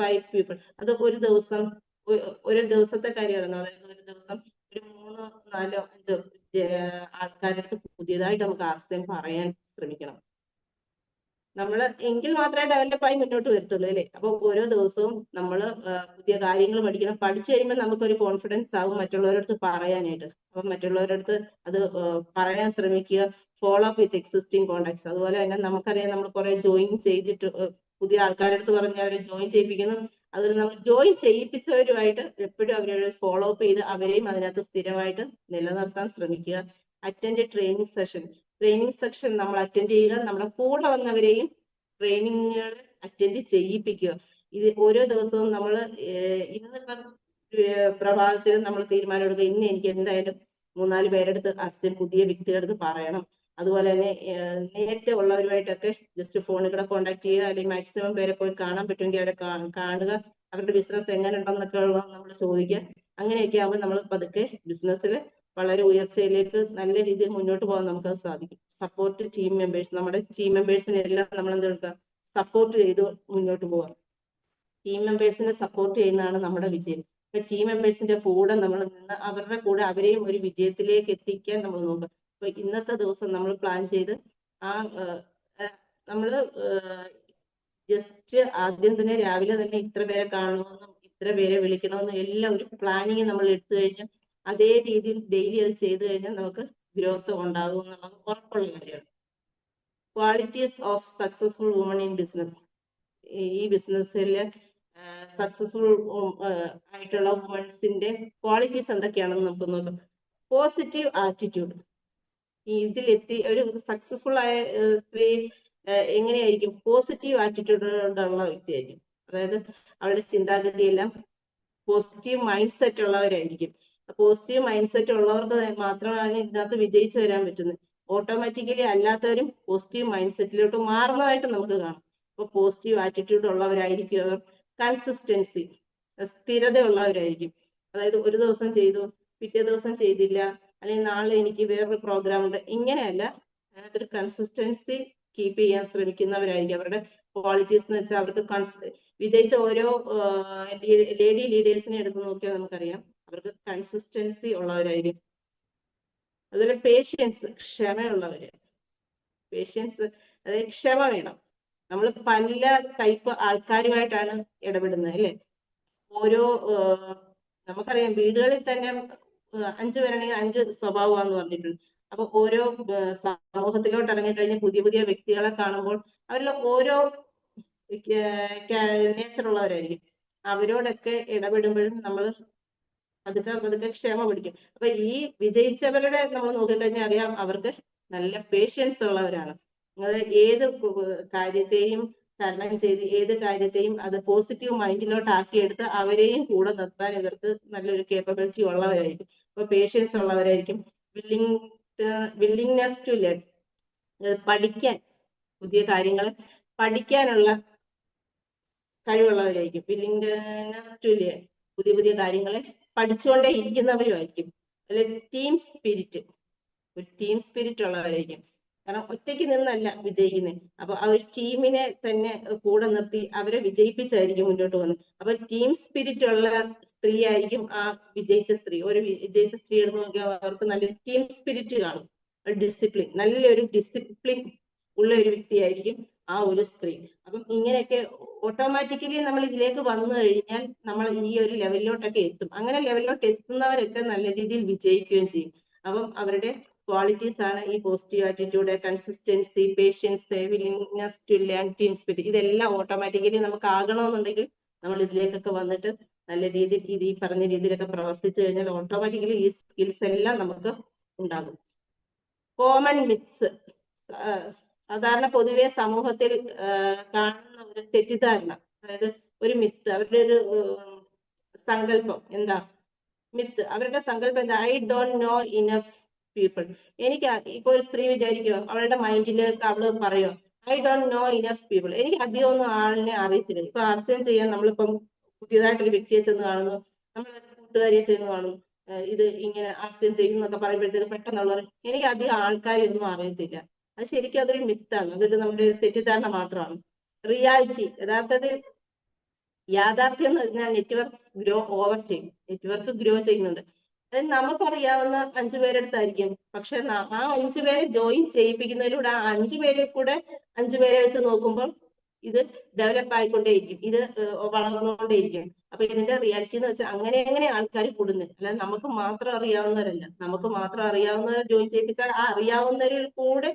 5 people. അത് ഒരു ദിവസത്തെ കാര്യമാണ്. അതായത് ഒരു ദിവസം ഒരു 3 4 5 ആൾക്കാരുടെ അടുത്ത് പുതിയതായിട്ട് നമുക്ക് ആശയം പറയാൻ ശ്രമിക്കണം. നമ്മൾ എങ്കിൽ മാത്രമേ ഡെവലപ്പായി മുന്നോട്ട് വരത്തുള്ളൂ അല്ലേ. അപ്പൊ ഓരോ ദിവസവും നമ്മൾ പുതിയ കാര്യങ്ങൾ പഠിക്കണം. പഠിച്ചു കഴിയുമ്പോൾ നമുക്കൊരു കോൺഫിഡൻസ് ആവും മറ്റുള്ളവരുടെ അടുത്ത് പറയാനായിട്ട്. അപ്പൊ മറ്റുള്ളവരുടെ അടുത്ത് അത് പറയാൻ ശ്രമിക്കുക. Follow up with existing contacts. അതുപോലെ തന്നെ നമുക്കറിയാം, നമ്മൾ കുറെ ജോയിൻ ചെയ്തിട്ട് പുതിയ ആൾക്കാരുടെ അടുത്ത് പറഞ്ഞ് അവരെ ജോയിൻ ചെയ്യിപ്പിക്കുന്നു. അതുപോലെ നമ്മൾ ജോയിൻ ചെയ്യിപ്പിച്ചവരുമായിട്ട് എപ്പോഴും അവരെ ഫോളോ അപ്പ് ചെയ്ത് അവരെയും അതിനകത്ത് സ്ഥിരമായിട്ട് നിലനിർത്താൻ ശ്രമിക്കുക. അറ്റൻഡ് ട്രെയിനിങ് സെക്ഷൻ നമ്മൾ അറ്റൻഡ് ചെയ്യുക. നമ്മുടെ കൂടെ വന്നവരെയും ട്രെയിനിങ്ങുകൾ അറ്റൻഡ് ചെയ്യിപ്പിക്കുക. ഇത് ഓരോ ദിവസവും നമ്മൾ ഇന്നിപ്പം പ്രഭാതത്തിൽ നമ്മൾ തീരുമാനം എടുക്കുക, ഇന്ന് എനിക്ക് എന്തായാലും 3-4 പേരെടുത്ത് പുതിയ വ്യക്തികളുടെ അടുത്ത് പറയണം. അതുപോലെ തന്നെ നേരത്തെ ഉള്ളവരുമായിട്ടൊക്കെ ജസ്റ്റ് ഫോണിൽ കൂടെ കോൺടാക്ട് ചെയ്യുക, അല്ലെങ്കിൽ മാക്സിമം പേരെ പോയി കാണാൻ പറ്റുമെങ്കിൽ അവരെ കാണുക. അവരുടെ ബിസിനസ് എങ്ങനെ ഉണ്ടെന്നൊക്കെ നമ്മൾ ചോദിക്കുക. അങ്ങനെയൊക്കെ ആകുമ്പോൾ നമ്മൾ പതുക്കെ ബിസിനസ്സിൽ വളരെ ഉയർച്ചയിലേക്ക് നല്ല രീതിയിൽ മുന്നോട്ട് പോകാൻ നമുക്ക് സാധിക്കും. സപ്പോർട്ട് ടീം മെമ്പേഴ്സ്, നമ്മുടെ ടീം മെമ്പേഴ്സിനെ എല്ലാം നമ്മൾ എന്തെടുക്കുക, സപ്പോർട്ട് ചെയ്ത് മുന്നോട്ട് പോകാം. ടീം മെമ്പേഴ്സിനെ സപ്പോർട്ട് ചെയ്യുന്നതാണ് നമ്മുടെ വിജയം. ഇപ്പൊ ടീം മെമ്പേഴ്സിന്റെ കൂടെ നമ്മൾ നിന്ന് അവരുടെ കൂടെ അവരെയും ഒരു വിജയത്തിലേക്ക് എത്തിക്കാൻ നമ്മൾ നോക്കുക. അപ്പൊ ഇന്നത്തെ ദിവസം നമ്മൾ പ്ലാൻ ചെയ്ത് നമ്മൾ ജസ്റ്റ് ആദ്യം തന്നെ രാവിലെ തന്നെ ഇത്ര പേരെ കാണണമെന്നും ഇത്ര പേരെ വിളിക്കണമെന്നും എല്ലാം ഒരു പ്ലാനിങ് നമ്മൾ എടുത്തു കഴിഞ്ഞാൽ അതേ രീതിയിൽ ഡെയിലി അത് ചെയ്തു കഴിഞ്ഞാൽ നമുക്ക് ഗ്രോത്ത് ഉണ്ടാകും എന്നുള്ളത് ഉറപ്പുള്ള കാര്യമാണ്. Qualities of successful woman in business. ഈ ബിസിനസ്സിൽ സക്സസ്ഫുൾ ആയിട്ടുള്ള വുമൺസിന്റെ ക്വാളിറ്റീസ് എന്തൊക്കെയാണെന്ന് നമുക്ക് നോക്കാം. Positive attitude. ഇതിലെത്തി ഒരു സക്സസ്ഫുൾ ആയ സ്ത്രീ എങ്ങനെയായിരിക്കും? പോസിറ്റീവ് ആറ്റിറ്റ്യൂഡുള്ള വ്യക്തിയായിരിക്കും. അതായത് അവളുടെ ചിന്താഗതിയെല്ലാം പോസിറ്റീവ് മൈൻഡ് സെറ്റ് ഉള്ളവരായിരിക്കും. പോസിറ്റീവ് മൈൻഡ് സെറ്റ് ഉള്ളവർക്ക് മാത്രമാണ് ഇതിനകത്ത് വിജയിച്ചു വരാൻ പറ്റുന്നത്. ഓട്ടോമാറ്റിക്കലി അല്ലാത്തവരും പോസിറ്റീവ് മൈൻഡ് സെറ്റിലോട്ട് മാറുന്നതായിട്ട് നമുക്ക് കാണാം. അപ്പൊ പോസിറ്റീവ് ആറ്റിറ്റ്യൂഡ് ഉള്ളവരായിരിക്കും അവർ. കൺസിസ്റ്റൻസി, സ്ഥിരത ഉള്ളവരായിരിക്കും. അതായത് ഒരു ദിവസം ചെയ്തു, പിറ്റേ ദിവസം ചെയ്തില്ല, അല്ലെങ്കിൽ നാളെ എനിക്ക് വേറൊരു പ്രോഗ്രാം ഉണ്ട്, ഇങ്ങനെയല്ല. അതിനകത്തൊരു കൺസിസ്റ്റൻസി കീപ്പ് ചെയ്യാൻ ശ്രമിക്കുന്നവരായിരിക്കും. അവരുടെ ക്വാളിറ്റീസ് എന്ന് വെച്ചാൽ അവർക്ക് വിജയിച്ച ഓരോ ലേഡി ലീഡേഴ്സിനെ എടുത്ത് നോക്കിയാൽ നമുക്കറിയാം അവർക്ക് കൺസിസ്റ്റൻസി ഉള്ളവരായിരിക്കും. അതുപോലെ പേഷ്യൻസ്, ക്ഷമയുള്ളവര്. പേഷ്യൻസ് അതായത് ക്ഷമ വേണം. നമ്മൾ പല ടൈപ്പ് ആൾക്കാരുമായിട്ടാണ് ഇടപെടുന്നത് അല്ലെ. ഓരോ നമുക്കറിയാം വീടുകളിൽ തന്നെ 5 പേരാണെങ്കിൽ 5 സ്വഭാവമാണെന്ന് പറഞ്ഞിട്ടുണ്ട്. അപ്പൊ ഓരോ സമൂഹത്തിലോട്ട് ഇറങ്ങിക്കഴിഞ്ഞാൽ പുതിയ പുതിയ വ്യക്തികളെ കാണുമ്പോൾ അവരിൽ ഓരോ നേച്ചർ ഉള്ളവരായിരിക്കും. അവരോടൊക്കെ ഇടപെടുമ്പോഴും നമ്മൾ പതുക്കെ ക്ഷമ പിടിക്കും. അപ്പൊ ഈ വിജയിച്ചവരുടെ നമ്മൾ നോക്കിക്കഴിഞ്ഞാൽ അറിയാം അവർക്ക് നല്ല പേഷ്യൻസ് ഉള്ളവരാണ്. ഏത് കാര്യത്തെയും തരണം ചെയ്ത് ഏത് കാര്യത്തെയും അത് പോസിറ്റീവ് മൈൻഡിലോട്ട് ആക്കിയെടുത്ത് അവരെയും കൂടെ നിർത്താൻ ഇവർക്ക് നല്ലൊരു കേപ്പബിലിറ്റി ഉള്ളവരായിരിക്കും. അപ്പൊ പേഷ്യൻസ് ഉള്ളവരായിരിക്കും. വില്ലിങ്നെസ് ടു ലേൺ, പഠിക്കാൻ, പുതിയ കാര്യങ്ങൾ പഠിക്കാനുള്ള കഴിവുള്ളവരായിരിക്കും. വില്ലിങ്നെസ് ടു ലേൺ, പുതിയ പുതിയ കാര്യങ്ങളെ പഠിച്ചുകൊണ്ടേ ഇരിക്കുന്നവരുമായിരിക്കും. അല്ലെ ടീം സ്പിരിറ്റ്, ഒരു ടീം സ്പിരിറ്റ് ഉള്ളവരായിരിക്കും. കാരണം ഒറ്റയ്ക്ക് നിന്നല്ല വിജയിക്കുന്നത്. അപ്പൊ ആ ഒരു ടീമിനെ തന്നെ കൂടെ നിർത്തി അവരെ വിജയിപ്പിച്ചായിരിക്കും മുന്നോട്ട് പോകുന്നത്. അപ്പൊ ടീം സ്പിരിറ്റ് ഉള്ള സ്ത്രീ ആയിരിക്കും ആ വിജയിച്ച സ്ത്രീ. ഒരു വിജയിച്ച സ്ത്രീ എടുത്ത് നോക്കിയാൽ അവർക്ക് നല്ലൊരു ടീം സ്പിരിറ്റ് കാണും. ഡിസിപ്ലിൻ, നല്ലൊരു ഡിസിപ്ലിൻ ഉള്ള ഒരു വ്യക്തിയായിരിക്കും ആ ഒരു സ്ത്രീ. അപ്പം ഇങ്ങനെയൊക്കെ ഓട്ടോമാറ്റിക്കലി നമ്മൾ ഇതിലേക്ക് വന്നു കഴിഞ്ഞാൽ നമ്മൾ ഈ ഒരു ലെവലിലോട്ടൊക്കെ എത്തും. അങ്ങനെ ലെവലിലോട്ട് എത്തുന്നവരൊക്കെ നല്ല രീതിയിൽ വിജയിക്കുകയും ചെയ്യും. അപ്പം അവരുടെ ക്വാളിറ്റീസ് ആണ് ഈ positive attitude, consistency, patience, willingness to learn, team spirit. ഇതെല്ലാം ഓട്ടോമാറ്റിക്കലി നമുക്ക് ആകണമെന്നുണ്ടെങ്കിൽ നമ്മൾ ഇതിലേക്കൊക്കെ വന്നിട്ട് നല്ല രീതിയിൽ ഈ പറഞ്ഞ രീതിയിലൊക്കെ പ്രവർത്തിച്ചു കഴിഞ്ഞാൽ ഓട്ടോമാറ്റിക്കലി ഈ സ്കിൽസ് എല്ലാം നമുക്ക് ഉണ്ടാകും. കോമൺ മിത്സ്, സാധാരണ പൊതുവെ സമൂഹത്തിൽ കാണുന്ന ഒരു തെറ്റിദ്ധാരണ, അതായത് ഒരു മിത്ത്, അവരുടെ ഒരു സങ്കല്പം എന്താ? മിത്ത്, അവരുടെ സങ്കല്പം എന്താ? I don't know enough people. എനിക്ക് ഇപ്പൊ ഒരു സ്ത്രീ വിചാരിക്കുമോ, അവളുടെ മൈൻഡിലേക്ക് അവള് പറയോ, I don't know enough people, എനിക്ക് അധികം ഒന്നും ആളിനെ അറിയത്തില്ല. ഇപ്പൊ അർച്ചന ചെയ്യാൻ നമ്മളിപ്പം പുതിയതായിട്ടൊരു വ്യക്തിയെ ചെന്ന് കാണുന്നു, നമ്മളൊരു കൂട്ടുകാരിയെ ചെന്ന് കാണുന്നു, ഇത് ഇങ്ങനെ അർച്ചന ചെയ്യുന്നൊക്കെ പറയുമ്പോഴത്തേക്ക് പെട്ടെന്നുള്ളവർ എനിക്ക് അധികം ആൾക്കാരെ ഒന്നും അറിയത്തില്ല. അത് ശരിക്കും അതൊരു മിത്താണ്, അതൊരു നമ്മുടെ ഒരു തെറ്റിദ്ധാരണ മാത്രമാണ്. റിയാലിറ്റി യഥാർത്ഥത്തിൽ യാഥാർത്ഥ്യം എന്ന് പറഞ്ഞാൽ network grow over time. Network grow ചെയ്യുന്നുണ്ട്. അത് നമുക്കറിയാവുന്ന 5 പേരെടുത്തായിരിക്കും. പക്ഷെ ആ 5 പേരെ ജോയിൻ ചെയ്യിപ്പിക്കുന്നതിലൂടെ ആ 5 പേരെ കൂടെ 5 പേരെ വെച്ച് നോക്കുമ്പോൾ ഇത് ഡെവലപ്പ് ആയിക്കൊണ്ടേയിരിക്കും. ഇത് വളർന്നുകൊണ്ടേയിരിക്കും. അപ്പൊ ഇതിന്റെ റിയാലിറ്റി എന്ന് വെച്ചാൽ അങ്ങനെ ആൾക്കാർ കൂടുന്നത്. അല്ലാതെ നമുക്ക് മാത്രം അറിയാവുന്നവരല്ല. നമുക്ക് മാത്രം അറിയാവുന്നവരെ ജോയിൻ ചെയ്യിപ്പിച്ചാൽ ആ അറിയാവുന്നവരിൽ കൂടെ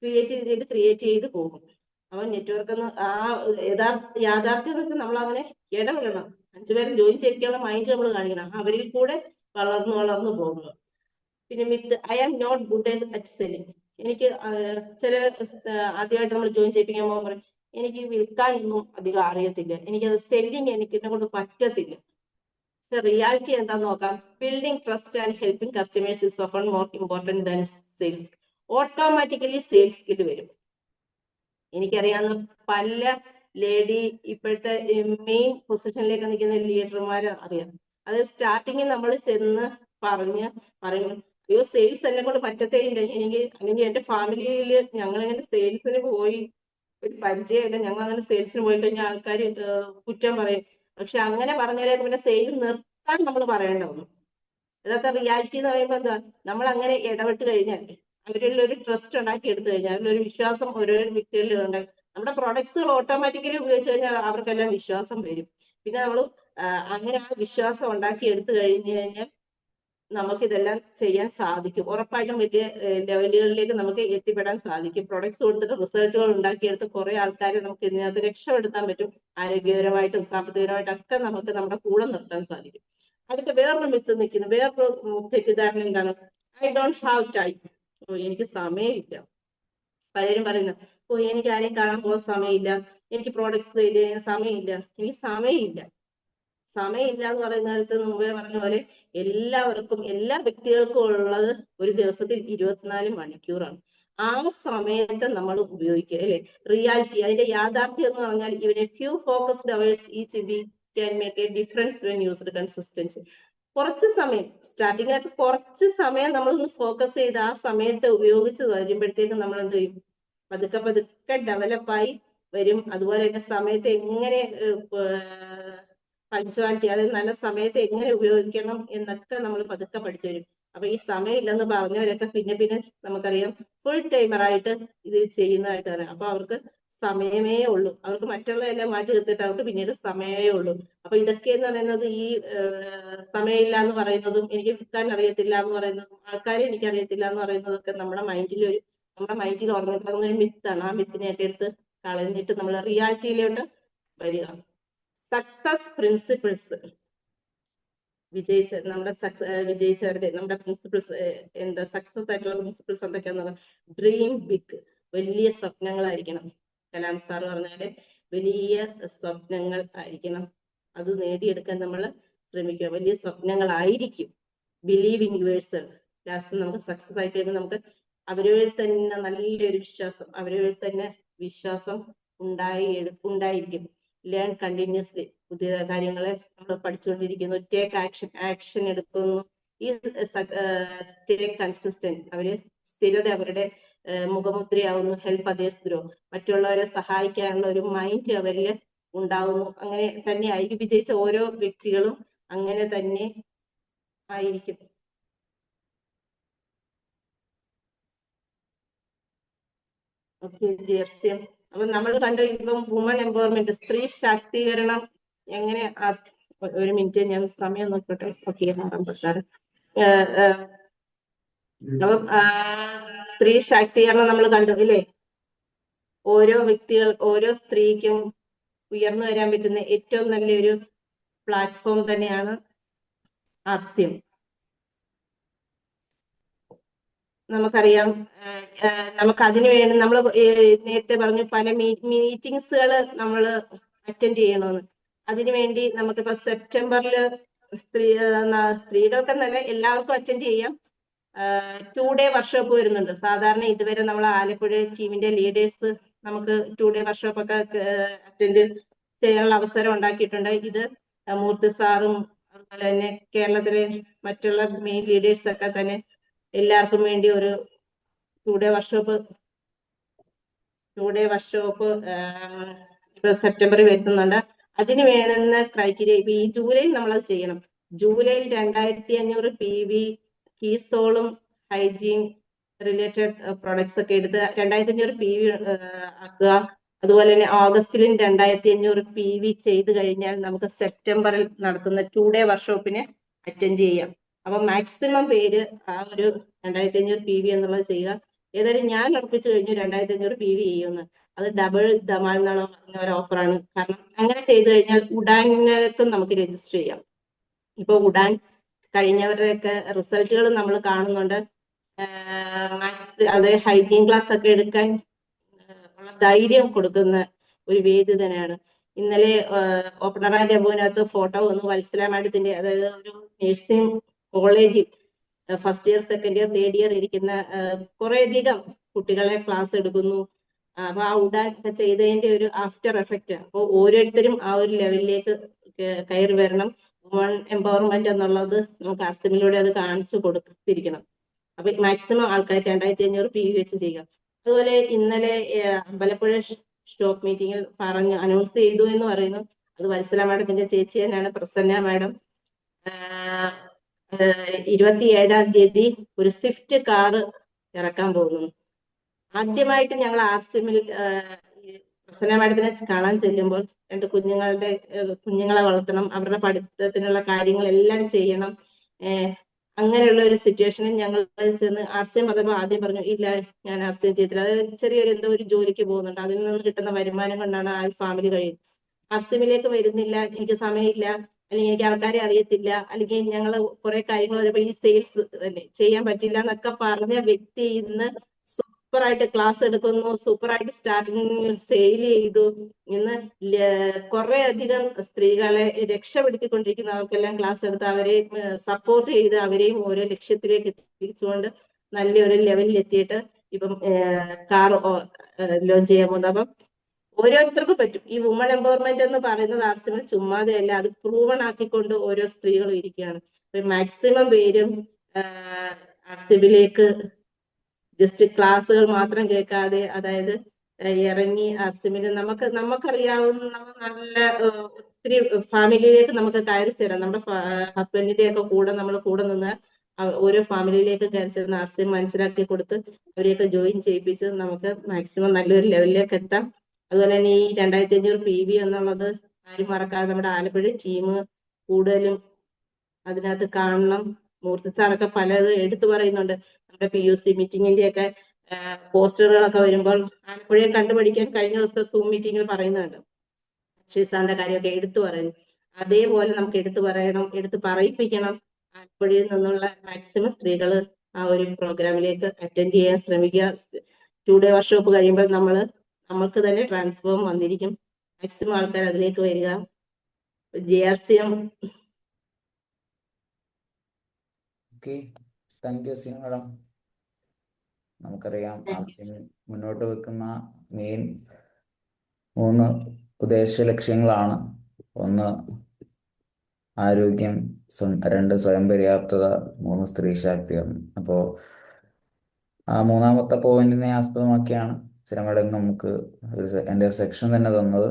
ക്രിയേറ്റ് ചെയ്ത് പോകും. അപ്പൊ നെറ്റ്വർക്ക് ആ യാഥാർത്ഥ്യം എന്ന് വെച്ചാൽ നമ്മൾ അങ്ങനെ ഇടപെടണം. 5 പേരെ ജോയിൻ ചെയ്യിക്കാനുള്ള മൈൻഡ് നമ്മൾ കാണിക്കണം. അവരിൽ കൂടെ വളർന്നു പോകുക. പിന്നെ myth, I am not good at selling. എനിക്ക് ചില ആദ്യമായിട്ട് നമ്മൾ ജോയിൻ ചെയ്യിപ്പിക്കാൻ പോകുമ്പോൾ പറയും, എനിക്ക് വിൽക്കാനൊന്നും അധികം അറിയത്തില്ല, എനിക്കത് സെല്ലിങ് എന്നെ കൊണ്ട് പറ്റത്തില്ല. റിയാലിറ്റി എന്താന്ന് നോക്കാം. Building trust and helping customers is often more important than sales. Automatically sales skill വരും. എനിക്കറിയാവുന്ന പല ലേഡി ഇപ്പോഴത്തെ മെയിൻ പൊസിഷനിലേക്ക് നിൽക്കുന്ന ലീഡർമാരെ അറിയാം. അത് സ്റ്റാർട്ടിങ്ങിൽ നമ്മൾ ചെന്ന് പറയും, അയ്യോ സെയിൽസ് എന്നെ കൊണ്ട് പറ്റത്തേ ഇല്ല, അല്ലെങ്കിൽ എന്റെ ഫാമിലിയിൽ ഞങ്ങളിങ്ങനെ സെയിൽസിന് പോയി ഒരു പരിചയമില്ല, ഞങ്ങൾ അങ്ങനെ സെയിൽസിന് പോയി കഴിഞ്ഞാൽ ആൾക്കാർ കുറ്റം പറയും. പക്ഷെ അങ്ങനെ പറഞ്ഞാലേ പിന്നെ സെയിൽ നിർത്താൻ നമ്മൾ പറയേണ്ടതുള്ളൂ. യഥാർത്ഥ റിയാലിറ്റി എന്ന് പറയുമ്പോൾ എന്താ, നമ്മൾ അങ്ങനെ ഇടപെട്ട് കഴിഞ്ഞാൽ അവരിൽ ഒരു ട്രസ്റ്റ് ഉണ്ടാക്കി എടുത്തു കഴിഞ്ഞാൽ അതിലൊരു വിശ്വാസം ഓരോ വ്യക്തികളിൽ ഉണ്ടായി, നമ്മുടെ പ്രൊഡക്ട്സുകൾ ഓട്ടോമാറ്റിക്കലി ഉപയോഗിച്ച് കഴിഞ്ഞാൽ അവർക്കെല്ലാം വിശ്വാസം വരും. പിന്നെ നമ്മൾ അങ്ങനെ ആ വിശ്വാസം ഉണ്ടാക്കി എടുത്തു കഴിഞ്ഞാൽ നമുക്കിതെല്ലാം ചെയ്യാൻ സാധിക്കും. ഉറപ്പായിട്ടും വലിയ ലെവലുകളിലേക്ക് നമുക്ക് എത്തിപ്പെടാൻ സാധിക്കും. പ്രൊഡക്ട്സ് കൊടുത്തിട്ട് റിസൾട്ടുകൾ ഉണ്ടാക്കിയെടുത്ത് കുറെ ആൾക്കാരെ നമുക്ക് ഇതിനകത്ത് രക്ഷപ്പെടുത്താൻ പറ്റും. ആരോഗ്യപരമായിട്ടും സാമ്പത്തികപരമായിട്ടും ഒക്കെ നമുക്ക് നമ്മുടെ കൂടെ നിർത്താൻ സാധിക്കും. അടുത്ത വേറൊരു മിത്ത് നിൽക്കുന്നു. വേറൊരു തെറ്റിദ്ധാരണ എന്താണ്, ഐ ഡോണ്ട് ഹാവ് ടൈം. എനിക്ക് സമയമില്ല. പലരും പറയുന്നത്, എനിക്ക് ആരെയും കാണാൻ പോകാൻ സമയമില്ല, എനിക്ക് പ്രോഡക്ട്സ് സെയിൽ ചെയ്യാൻ സമയമില്ല. എനിക്ക് സമയമില്ല എന്ന് പറയുന്നിടത്ത് മുമ്പേ പറഞ്ഞ പോലെ എല്ലാവർക്കും എല്ലാ വ്യക്തികൾക്കും ഉള്ളത് ഒരു ദിവസത്തിൽ 24 മണിക്കൂറാണ്. ആ സമയത്ത് നമ്മൾ ഉപയോഗിക്കുക അല്ലെ. റിയാലിറ്റി, അതിന്റെ യാഥാർത്ഥ്യം എന്ന് പറഞ്ഞാൽ ഇവരെ few focused hours each week can make a difference when used consistency. കുറച്ച് സമയം സ്റ്റാർട്ടിങ്ങിലൊക്കെ കുറച്ച് സമയം നമ്മളൊന്ന് ഫോക്കസ് ചെയ്ത് ആ സമയത്ത് ഉപയോഗിച്ച് വരുമ്പോഴത്തേക്കും നമ്മൾ എന്ത് ചെയ്യും, പതുക്കെ ഡെവലപ്പായി വരും. അതുപോലെ തന്നെ സമയത്ത് എങ്ങനെ പങ്ക്ച്വാലിറ്റി, അതായത് നല്ല സമയത്ത് എങ്ങനെ ഉപയോഗിക്കണം എന്നൊക്കെ നമ്മൾ പതുക്കെ പഠിച്ചു വരും. അപ്പൊ ഈ സമയമില്ലെന്ന് പറഞ്ഞവരൊക്കെ പിന്നെ നമുക്കറിയാം ഫുൾ ടൈമറായിട്ട് ഇത് ചെയ്യുന്നതായിട്ട് അറിയാം. അപ്പൊ അവർക്ക് സമയമേ ഉള്ളൂ. അവർക്ക് മറ്റുള്ളതെല്ലാം മാറ്റി നിർത്തിയിട്ട് അവർക്ക് പിന്നീട് സമയമേ ഉള്ളൂ. അപ്പൊ ഇതൊക്കെ എന്ന് പറയുന്നത് ഈ സമയമില്ല എന്ന് പറയുന്നതും എനിക്ക് വിൽക്കാൻ അറിയത്തില്ല എന്ന് പറയുന്നതും ആൾക്കാരെ എനിക്ക് അറിയത്തില്ല എന്ന് പറയുന്നതൊക്കെ നമ്മുടെ മൈൻഡിൽ ഓർമ്മിക്കുന്ന ഒരു മിത്താണ്. ആ മിത്തിനെയൊക്കെ എടുത്ത് കളഞ്ഞിട്ട് നമ്മൾ റിയാലിറ്റിയിലോട്ട് വരിക. സക്സസ് പ്രിൻസിപ്പിൾസ്, വിജയിച്ചവരുടെ നമ്മുടെ പ്രിൻസിപ്പിൾസ് എന്താ, സക്സസ് ആയിട്ടുള്ള പ്രിൻസിപ്പിൾസ് എന്തൊക്കെയാണെന്ന്. ഡ്രീം ബിഗ്, വലിയ സ്വപ്നങ്ങളായിരിക്കണം. കലാം സാർ പറഞ്ഞാല് വലിയ സ്വപ്നങ്ങൾ ആയിരിക്കണം. അത് നേടിയെടുക്കാൻ നമ്മൾ ശ്രമിക്കുക. വലിയ സ്വപ്നങ്ങളായിരിക്കും. Believe in yourself. ലാസ്റ്റ് നമുക്ക് സക്സസ് ആയിട്ട് കഴിയുമ്പോൾ നമുക്ക് അവരവരിൽ തന്നെ നല്ലൊരു വിശ്വാസം, അവരവരിൽ തന്നെ വിശ്വാസം ഉണ്ടായിരിക്കും. ലേൺ കണ്ടിന്യൂസ്ലി, പുതിയ കാര്യങ്ങളെ നമ്മൾ പഠിച്ചുകൊണ്ടിരിക്കുന്നു. ടേക്ക് ആക്ഷൻ എടുക്കുന്നു. ഈ സ്റ്റേ കൺസിസ്റ്റന്റ്, അവര് സ്ഥിരത അവരുടെ മുഖമുദ്രയാവുന്നു. ഹെൽപ്പ് അതേഴ്സ് ഗ്രോ, മറ്റുള്ളവരെ സഹായിക്കാനുള്ള ഒരു മൈൻഡ് അവരിൽ ഉണ്ടാവുന്നു. അങ്ങനെ തന്നെ ആയിരിക്കും വിജയിച്ച ഓരോ വ്യക്തികളും അങ്ങനെ തന്നെ ആയിരിക്കും. ഓക്കെ ജിർസ്യം. അപ്പൊ നമ്മൾ കണ്ട ഇപ്പം വുമൺ എംപവർമെന്റ്, സ്ത്രീ ശാക്തീകരണം എങ്ങനെ. ഒരു മിനിറ്റ് ഞാൻ സമയം നോക്കട്ടെ. ഓക്കെ, അപ്പം സ്ത്രീ ശാക്തീകരണം നമ്മൾ കണ്ടു ഇല്ലേ. ഓരോ സ്ത്രീക്കും ഉയർന്നു വരാൻ പറ്റുന്ന ഏറ്റവും നല്ലൊരു പ്ലാറ്റ്ഫോം തന്നെയാണ് ആസ്യം. നമുക്കറിയാം, നമുക്ക് അതിനു വേണ്ടി നമ്മൾ നേരത്തെ പറഞ്ഞു പല മീറ്റിംഗ്സുകൾ നമ്മൾ അറ്റൻഡ് ചെയ്യണമെന്ന്. അതിനുവേണ്ടി നമുക്കിപ്പോ സെപ്റ്റംബറിൽ സ്ത്രീകൾക്ക് നല്ല എല്ലാവർക്കും അറ്റൻഡ് ചെയ്യാം. 2 ഡേ വർക്ക്ഷോപ്പ് വരുന്നുണ്ട്. സാധാരണ ഇതുവരെ നമ്മൾ ആലപ്പുഴ ടീമിന്റെ ലീഡേഴ്സ് നമുക്ക് 2 ഡേ വർക്ക്ഷോപ്പ് ഒക്കെ അറ്റൻഡ് ചെയ്യാനുള്ള അവസരം ഉണ്ടാക്കിയിട്ടുണ്ട്. ഇത് മൂർത്തി സാറും അതുപോലെ തന്നെ കേരളത്തിലെ മറ്റുള്ള മെയിൻ ലീഡേഴ്സ് ഒക്കെ തന്നെ എല്ലാവർക്കും വേണ്ടി ഒരു 2 ഡേ വർക്ക്ഷോപ്പ് ഇപ്പൊ സെപ്റ്റംബറിൽ വരുന്നുണ്ട്. അതിന് വേണ്ടുന്ന ക്രൈറ്റീരിയ ഇപ്പൊ ഈ ജൂലൈയിൽ നമ്മളത് ചെയ്യണം. ജൂലൈയിൽ 2500 PV കീസോളും ഹൈജീൻ റിലേറ്റഡ് പ്രോഡക്ട്സ് ഒക്കെ എടുത്ത് 2500 PV ആക്കുക. അതുപോലെ തന്നെ ഓഗസ്റ്റിലും 2500 PV ചെയ്ത് കഴിഞ്ഞാൽ നമുക്ക് സെപ്റ്റംബറിൽ നടത്തുന്ന 2-day വർക്ക്ഷോപ്പിന് അറ്റൻഡ് ചെയ്യാം. അപ്പൊ മാക്സിമം പേര് ആ ഒരു 2500 PV എന്നുള്ളത് ചെയ്യുക. ഏതായാലും ഞാൻ ഉറപ്പിച്ചു കഴിഞ്ഞു 2500 PV ചെയ്യുമെന്ന്. അത് ഡബിൾ ധമാൽ എന്നുള്ള പറഞ്ഞ ഒരു ഓഫറാണ്. കാരണം അങ്ങനെ ചെയ്തു കഴിഞ്ഞാൽ ഉഡാനിനകത്തും നമുക്ക് രജിസ്റ്റർ ചെയ്യാം. ഇപ്പൊ ഉഡാൻ കഴിഞ്ഞവരുടെയൊക്കെ റിസൾട്ടുകൾ നമ്മൾ കാണുന്നുണ്ട്. അത് ഹൈജീൻ ക്ലാസ് ഒക്കെ എടുക്കാൻ ഉള്ള ധൈര്യം കൊടുക്കുന്ന ഒരു വേദി തന്നെയാണ്. ഇന്നലെ ഓപ്പണർ ആൻഡ് എബോവിനകത്ത് ഫോട്ടോ വന്നു. വത്സല മാഡത്തിന്റെ, അതായത് ഒരു നഴ്സിംഗ് കോളേജിൽ first year, second year, third year ഇരിക്കുന്ന കുറേയധികം കുട്ടികളെ ക്ലാസ് എടുക്കുന്നു. അപ്പൊ ആ ഉഡാൻ ചെയ്തതിന്റെ ഒരു ആഫ്റ്റർ എഫക്റ്റ്. അപ്പോൾ ഓരോരുത്തരും ആ ഒരു ലെവലിലേക്ക് കയറി വരണം. വുമൺ എംപവർമെന്റ് എന്നുള്ളത് നമുക്ക് ആർസിമിലൂടെ അത് കാണിച്ചു കൊടുത്തിരിക്കണം. അപ്പൊ മാക്സിമം ആൾക്കാർ 2500 PV വെച്ച് ചെയ്യുക. അതുപോലെ ഇന്നലെ അമ്പലപ്പുഴ സ്റ്റോപ്പ് മീറ്റിംഗിൽ പറഞ്ഞു അനൗൺസ് ചെയ്തു എന്ന് പറയുന്നു. അത് വത്സല മാഡത്തിന്റെ ചേച്ചി തന്നെയാണ്, പ്രസന്ന മാഡം. 27-ാം തീയതി ഒരു സ്വിഫ്റ്റ് കാറ് ഇറക്കാൻ പോകുന്നു. ആദ്യമായിട്ട് ഞങ്ങൾ ആർസിമിൽ പ്രസന്ന മാഡത്തിനെ കാണാൻ ചെല്ലുമ്പോൾ രണ്ട് കുഞ്ഞുങ്ങളെ വളർത്തണം, അവരുടെ പഠിത്തത്തിനുള്ള കാര്യങ്ങളെല്ലാം ചെയ്യണം. അങ്ങനെയുള്ള ഒരു സിറ്റുവേഷനിൽ ഞങ്ങൾ ചെന്ന് ആർസിഎം പറഞ്ഞപ്പോൾ ആദ്യം പറഞ്ഞു ഇല്ല, ഞാൻ ആർസിഎം ചെയ്തില്ല. അത് ചെറിയൊരു എന്തോ ഒരു ജോലിക്ക് പോകുന്നുണ്ട്, അതിൽ നിന്ന് കിട്ടുന്ന വരുമാനം കൊണ്ടാണ് ആ ഫാമിലി കഴിയുന്നത്. ആർസിഎമ്മിലേക്ക് വരുന്നില്ല, എനിക്ക് സമയമില്ല, അല്ലെങ്കിൽ എനിക്ക് ആൾക്കാരെ അറിയത്തില്ല, അല്ലെങ്കിൽ ഞങ്ങൾ കുറെ കാര്യങ്ങൾ വരുമ്പോൾ ഈ സെയിൽസ് തന്നെ ചെയ്യാൻ പറ്റില്ല എന്നൊക്കെ പറഞ്ഞ വ്യക്തി ഇന്ന് സൂപ്പറായിട്ട് ക്ലാസ് എടുക്കുന്നു, സൂപ്പറായിട്ട് സ്റ്റാർട്ടിങ് സെയിൽ ചെയ്തു. ഇന്ന് കുറെ അധികം സ്ത്രീകളെ രക്ഷപ്പെടുത്തിക്കൊണ്ടിരിക്കുന്നവർക്കെല്ലാം ക്ലാസ് എടുത്ത് അവരെയും സപ്പോർട്ട് ചെയ്ത് അവരെയും ഓരോ ലക്ഷ്യത്തിലേക്ക് എത്തിച്ചുകൊണ്ട് നല്ലൊരു ലെവലിൽ എത്തിയിട്ട് ഇപ്പം കാർ ലോഞ്ച് ചെയ്യാൻ പോകുന്നത്. അപ്പം ഓരോരുത്തർക്കും പറ്റും. ഈ വുമൺ എംപവർമെന്റ് എന്ന് പറയുന്നത് ആർസിമിൽ ചുമ്മാതെയല്ല, അത് പ്രൂവൺ ആക്കിക്കൊണ്ട് ഓരോ സ്ത്രീകളും ഇരിക്കുകയാണ്. മാക്സിമം പേരും ആർസിബിലേക്ക് ജസ്റ്റ് ക്ലാസ്സുകൾ മാത്രം കേൾക്കാതെ, അതായത് ഇറങ്ങി ആർസിമിൽ നമുക്കറിയാവുന്ന നല്ല ഒത്തിരി ഫാമിലിയിലേക്ക് നമുക്ക് കയറി ചേരാം. നമ്മുടെ ഹസ്ബൻഡിന്റെ ഒക്കെ കൂടെ നമ്മൾ കൂടെ നിന്ന് ഓരോ ഫാമിലിയിലേക്ക് കയറി ചേർന്ന് ആർസിം മനസ്സിലാക്കി കൊടുത്ത് അവരെയൊക്കെ ജോയിൻ ചെയ്യിപ്പിച്ച് നമുക്ക് മാക്സിമം നല്ലൊരു ലെവലിലേക്ക് എത്താം. അതുപോലെ തന്നെ ഈ 2500 PV എന്നുള്ളത് ആരും മറക്കാതെ നമ്മുടെ ആലപ്പുഴ ടീം കൂടുതലും അതിനകത്ത് കാണണം. മൂർത്തി സാറൊക്കെ പലതും എടുത്തു പറയുന്നുണ്ട്. നമ്മുടെ PUC മീറ്റിംഗിന്റെ ഒക്കെ പോസ്റ്ററുകളൊക്കെ വരുമ്പോൾ ആലപ്പുഴയെ കണ്ടുപഠിക്കാൻ കഴിഞ്ഞ ദിവസത്തെ സൂം മീറ്റിംഗിൽ പറയുന്നുണ്ട്. സാറിന്റെ കാര്യമൊക്കെ എടുത്തു പറയുന്നു. അതേപോലെ നമുക്ക് എടുത്തു പറയണം, എടുത്തു പറയിപ്പിക്കണം. ആലപ്പുഴയിൽ നിന്നുള്ള മാക്സിമം സ്ത്രീകൾ ആ ഒരു പ്രോഗ്രാമിലേക്ക് അറ്റൻഡ് ചെയ്യാൻ ശ്രമിക്കുക. 2-day വർക്ക്ഷോപ്പ് കഴിയുമ്പോൾ നമ്മൾക്ക് തന്നെ ട്രാൻസ്ഫോം വന്നിരിക്കും. മാക്സിമം ആൾക്കാർ അതിലേക്ക് വരിക. JRCM. Okay, thank you Seena madam. നമുക്കറിയാം ആർസിഎം മുന്നോട്ട് വെക്കുന്ന മെയിൻ 3 ഉദ്ദേശ ലക്ഷ്യങ്ങളാണ്. 1 ആരോഗ്യം, 2 സ്വയം പര്യാപ്തത, 3 സ്ത്രീ ശാക്തീകരണം. അപ്പോൾ ആ 3-ാമത്തെ പോയിന്റിനെ ആസ്പദമാക്കിയാണ് സീന മാഡം നമുക്ക് എൻ്റെ ഒരു സെക്ഷൻ തന്നെ തന്നത്.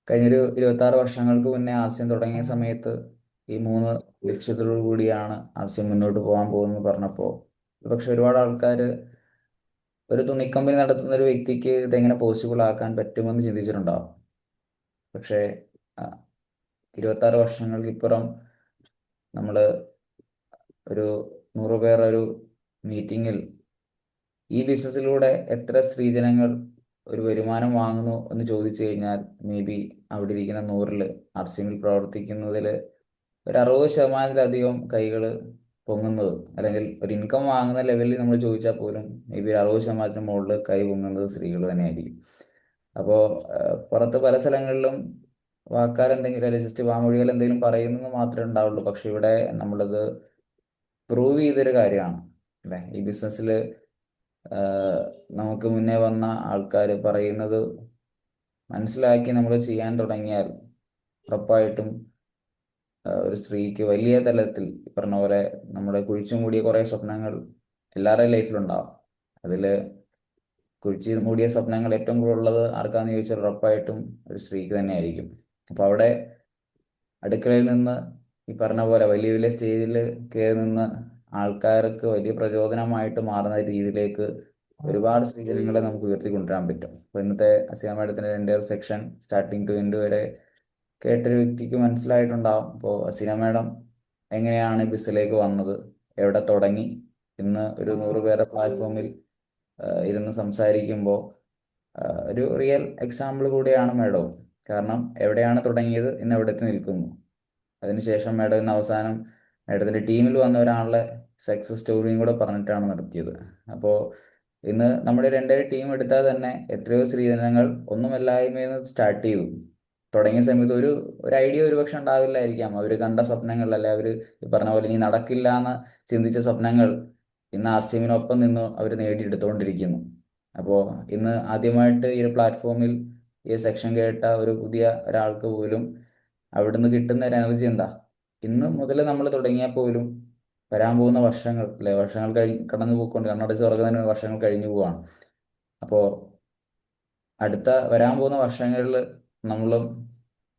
കഴിഞ്ഞൊരു 26 വർഷങ്ങൾക്ക് മുന്നേ ആർസിഎം തുടങ്ങിയ സമയത്ത് ഈ 3 ലക്ഷ്യത്തോടു കൂടിയാണ് ആർസിഎം മുന്നോട്ട് പോകാൻ പോകുന്നത് പറഞ്ഞപ്പോൾ പക്ഷെ ഒരുപാട് ആൾക്കാർ ഒരു തുണിക്കമ്പനി നടത്തുന്ന ഒരു വ്യക്തിക്ക് ഇതെങ്ങനെ പോസിബിൾ ആക്കാൻ പറ്റുമെന്ന് ചിന്തിച്ചിട്ടുണ്ടാവും. പക്ഷേ 26 വർഷങ്ങൾക്ക് ഇപ്പുറം നമ്മൾ ഒരു 100 പേർ ഒരു മീറ്റിങ്ങിൽ ഈ ബിസിനസ്സിലൂടെ എത്ര സ്ത്രീജനങ്ങൾ ഒരു വരുമാനം വാങ്ങുന്നു എന്ന് ചോദിച്ചു കഴിഞ്ഞാൽ മേ ബി അവിടെ ഇരിക്കുന്ന 100-ൽ ആർസിഎമ്മിൽ പ്രവർത്തിക്കുന്നതിൽ ഒരു 60% കൈകൾ പൊങ്ങുന്നത്, അല്ലെങ്കിൽ ഒരു ഇൻകം വാങ്ങുന്ന ലെവലിൽ നമ്മൾ ചോദിച്ചാൽ പോലും മേ ബി 60% മുകളിൽ കൈ പൊങ്ങുന്നത് സ്ത്രീകൾ തന്നെയായിരിക്കും. അപ്പോൾ പുറത്ത് പല സ്ഥലങ്ങളിലും വാക്കാരെന്തെങ്കിലും അല്ലെങ്കിൽ ജസ്റ്റ് വാമൊഴികൾ എന്തെങ്കിലും പറയുന്നത് മാത്രമേ ഉണ്ടാവുള്ളൂ. പക്ഷെ ഇവിടെ നമ്മളത് പ്രൂവ് ചെയ്തൊരു കാര്യമാണ് അല്ലേ. ഈ ബിസിനസ്സിൽ നമുക്ക് മുന്നേ വന്ന ആൾക്കാർ പറയുന്നത് മനസ്സിലാക്കി നമ്മൾ ചെയ്യാൻ തുടങ്ങിയാൽ ഉറപ്പായിട്ടും ഒരു സ്ത്രീക്ക് വലിയ തലത്തിൽ പറഞ്ഞ പോലെ നമ്മുടെ കുഴിച്ചും കൂടിയ കുറേ സ്വപ്നങ്ങൾ എല്ലാവരുടെയും ലൈഫിലുണ്ടാവും. അതിൽ കുഴിച്ച് മൂടിയ സ്വപ്നങ്ങൾ ഏറ്റവും കൂടുതലുള്ളത് ആർക്കാന്ന് ചോദിച്ചാൽ ഉറപ്പായിട്ടും ഒരു സ്ത്രീക്ക് തന്നെയായിരിക്കും. അപ്പോൾ അവിടെ അടുക്കളയിൽ നിന്ന് ഈ പറഞ്ഞ പോലെ വലിയ വലിയ സ്റ്റേജിൽ കയറി നിന്ന് ആൾക്കാർക്ക് വലിയ പ്രചോദനമായിട്ട് മാറുന്ന രീതിയിലേക്ക് ഒരുപാട് സ്ത്രീജനങ്ങളെ നമുക്ക് ഉയർത്തിക്കൊണ്ടുവരാൻ പറ്റും. അപ്പോൾ ഇന്നത്തെ അസിയ മാഡത്തിന്റെ എൻ്റെ സെക്ഷൻ സ്റ്റാർട്ടിങ് ടു എൻഡ് വരെ കേട്ടൊരു വ്യക്തിക്ക് മനസ്സിലായിട്ടുണ്ടാവും. അപ്പോൾ അസിയ മാഡം എങ്ങനെയാണ് ഈ ബിസിലേക്ക് വന്നത്, എവിടെ തുടങ്ങി, ഇന്ന് ഒരു 100 പേരുടെ പ്ലാറ്റ്ഫോമിൽ ഇരുന്ന് സംസാരിക്കുമ്പോൾ ഒരു റിയൽ എക്സാമ്പിൾ കൂടിയാണ് മാഡവും. കാരണം എവിടെയാണ് തുടങ്ങിയത്, ഇന്ന് എവിടെ എത്തി നിൽക്കുന്നു. അതിനുശേഷം മാഡം ഇന്ന് അവസാനം മാഡത്തിൻ്റെ ടീമിൽ വന്ന ഒരാളുടെ സക്സസ് സ്റ്റോറിയും കൂടെ പറഞ്ഞിട്ടാണ് നിർത്തിയത്. അപ്പോൾ ഇന്ന് നമ്മുടെ രണ്ട് ടീം എടുത്താൽ തന്നെ എത്രയോ സ്ത്രീജനങ്ങൾ ഒന്നുമല്ലായ്മയിൽ നിന്ന് സ്റ്റാർട്ട് ചെയ്തു. തുടങ്ങിയ സമയത്ത് ഒരു ഐഡിയ ഒരുപക്ഷെ ഉണ്ടാവില്ലായിരിക്കാം. അവർ കണ്ട സ്വപ്നങ്ങൾ, അല്ലെ അവർ പറഞ്ഞ പോലെ ഇനി നടക്കില്ല എന്ന് ചിന്തിച്ച സ്വപ്നങ്ങൾ ഇന്ന് ആർസിഎമ്മിനൊപ്പം നിന്ന് അവർ നേടിയെടുത്തുകൊണ്ടിരിക്കുന്നു. അപ്പോൾ ഇന്ന് ആദ്യമായിട്ട് ഈ ഒരു പ്ലാറ്റ്ഫോമിൽ ഈ സെക്ഷൻ കേട്ട ഒരു പുതിയ ഒരാൾക്ക് പോലും അവിടുന്ന് കിട്ടുന്ന ഒരു എനർജി എന്താ, ഇന്ന് മുതൽ നമ്മൾ തുടങ്ങിയാൽ പോലും വരാൻ പോകുന്ന വർഷങ്ങൾ, അല്ലെ വർഷങ്ങൾ കടന്നു പോയിക്കൊണ്ട് കണ്ണടച്ച് തുറക്കുന്നതിന് വർഷങ്ങൾ കഴിഞ്ഞു പോവാണ്. അപ്പോൾ അടുത്ത വരാൻ പോകുന്ന വർഷങ്ങളിൽ നമ്മളും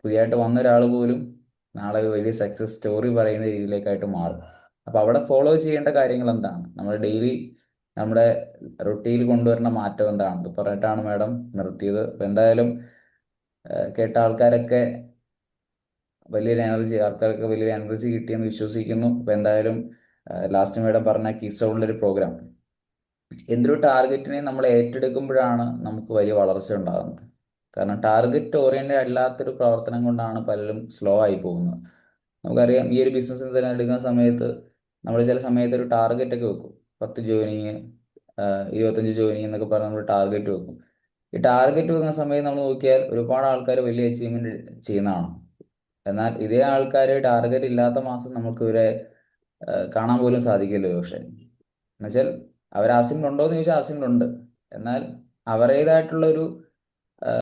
പുതിയതായിട്ട് വന്ന ഒരാൾ പോലും നാളെ ഒരു വലിയ സക്സസ് സ്റ്റോറി പറയുന്ന രീതിയിലേക്കായിട്ട് മാറും. അപ്പോൾ അവിടെ ഫോളോ ചെയ്യേണ്ട കാര്യങ്ങൾ എന്താണ്, നമ്മൾ ഡെയിലി നമ്മുടെ റൊട്ടീനിൽ കൊണ്ടുവരുന്ന മാറ്റം എന്താണ്, ഇത് പറഞ്ഞിട്ടാണ് മാഡം നിർത്തിയത്. അപ്പോൾ എന്തായാലും കേട്ട ആൾക്കാരൊക്കെ ആൾക്കാർക്ക് വലിയൊരു എനർജി കിട്ടിയെന്ന് വിശ്വസിക്കുന്നു. അപ്പോൾ എന്തായാലും ലാസ്റ്റ് മാഡം പറഞ്ഞ കീസ്റ്റോണിലൊരു പ്രോഗ്രാം, എന്തൊരു ടാർഗറ്റിനെ നമ്മൾ ഏറ്റെടുക്കുമ്പോഴാണ് നമുക്ക് വലിയ വളർച്ച ഉണ്ടാകുന്നത്. കാരണം ടാർഗറ്റ് ഓറിയന്റഡ് അല്ലാത്തൊരു പ്രവർത്തനം കൊണ്ടാണ് പലരും സ്ലോ ആയി പോകുന്നത്. നമുക്കറിയാം, ഈ ഒരു ബിസിനസ്സിൽ തന്നെ എടുക്കുന്ന സമയത്ത് നമ്മൾ ചില സമയത്ത് ഒരു ടാർഗറ്റ് ഒക്കെ വെക്കും. 10 ജോയിനിങ്, 25 ജോയിനിങ് എന്നൊക്കെ പറഞ്ഞ് നമ്മൾ ടാർഗറ്റ് വെക്കും. ഈ ടാർഗറ്റ് വെക്കുന്ന സമയത്ത് നമ്മൾ നോക്കിയാൽ ഒരുപാട് ആൾക്കാർ വലിയ അച്ചീവ്മെന്റ് ചെയ്യുന്നതാണ്. എന്നാൽ ഇതേ ആൾക്കാർ ടാർഗറ്റ് ഇല്ലാത്ത മാസം നമുക്ക് ഇവരെ കാണാൻ പോലും സാധിക്കില്ല. പക്ഷെ എന്നുവെച്ചാൽ അവർ ആസിമിലുണ്ടോ എന്ന് ചോദിച്ചാൽ ആസിമിലുണ്ട്. എന്നാൽ അവരുടേതായിട്ടുള്ള ഒരു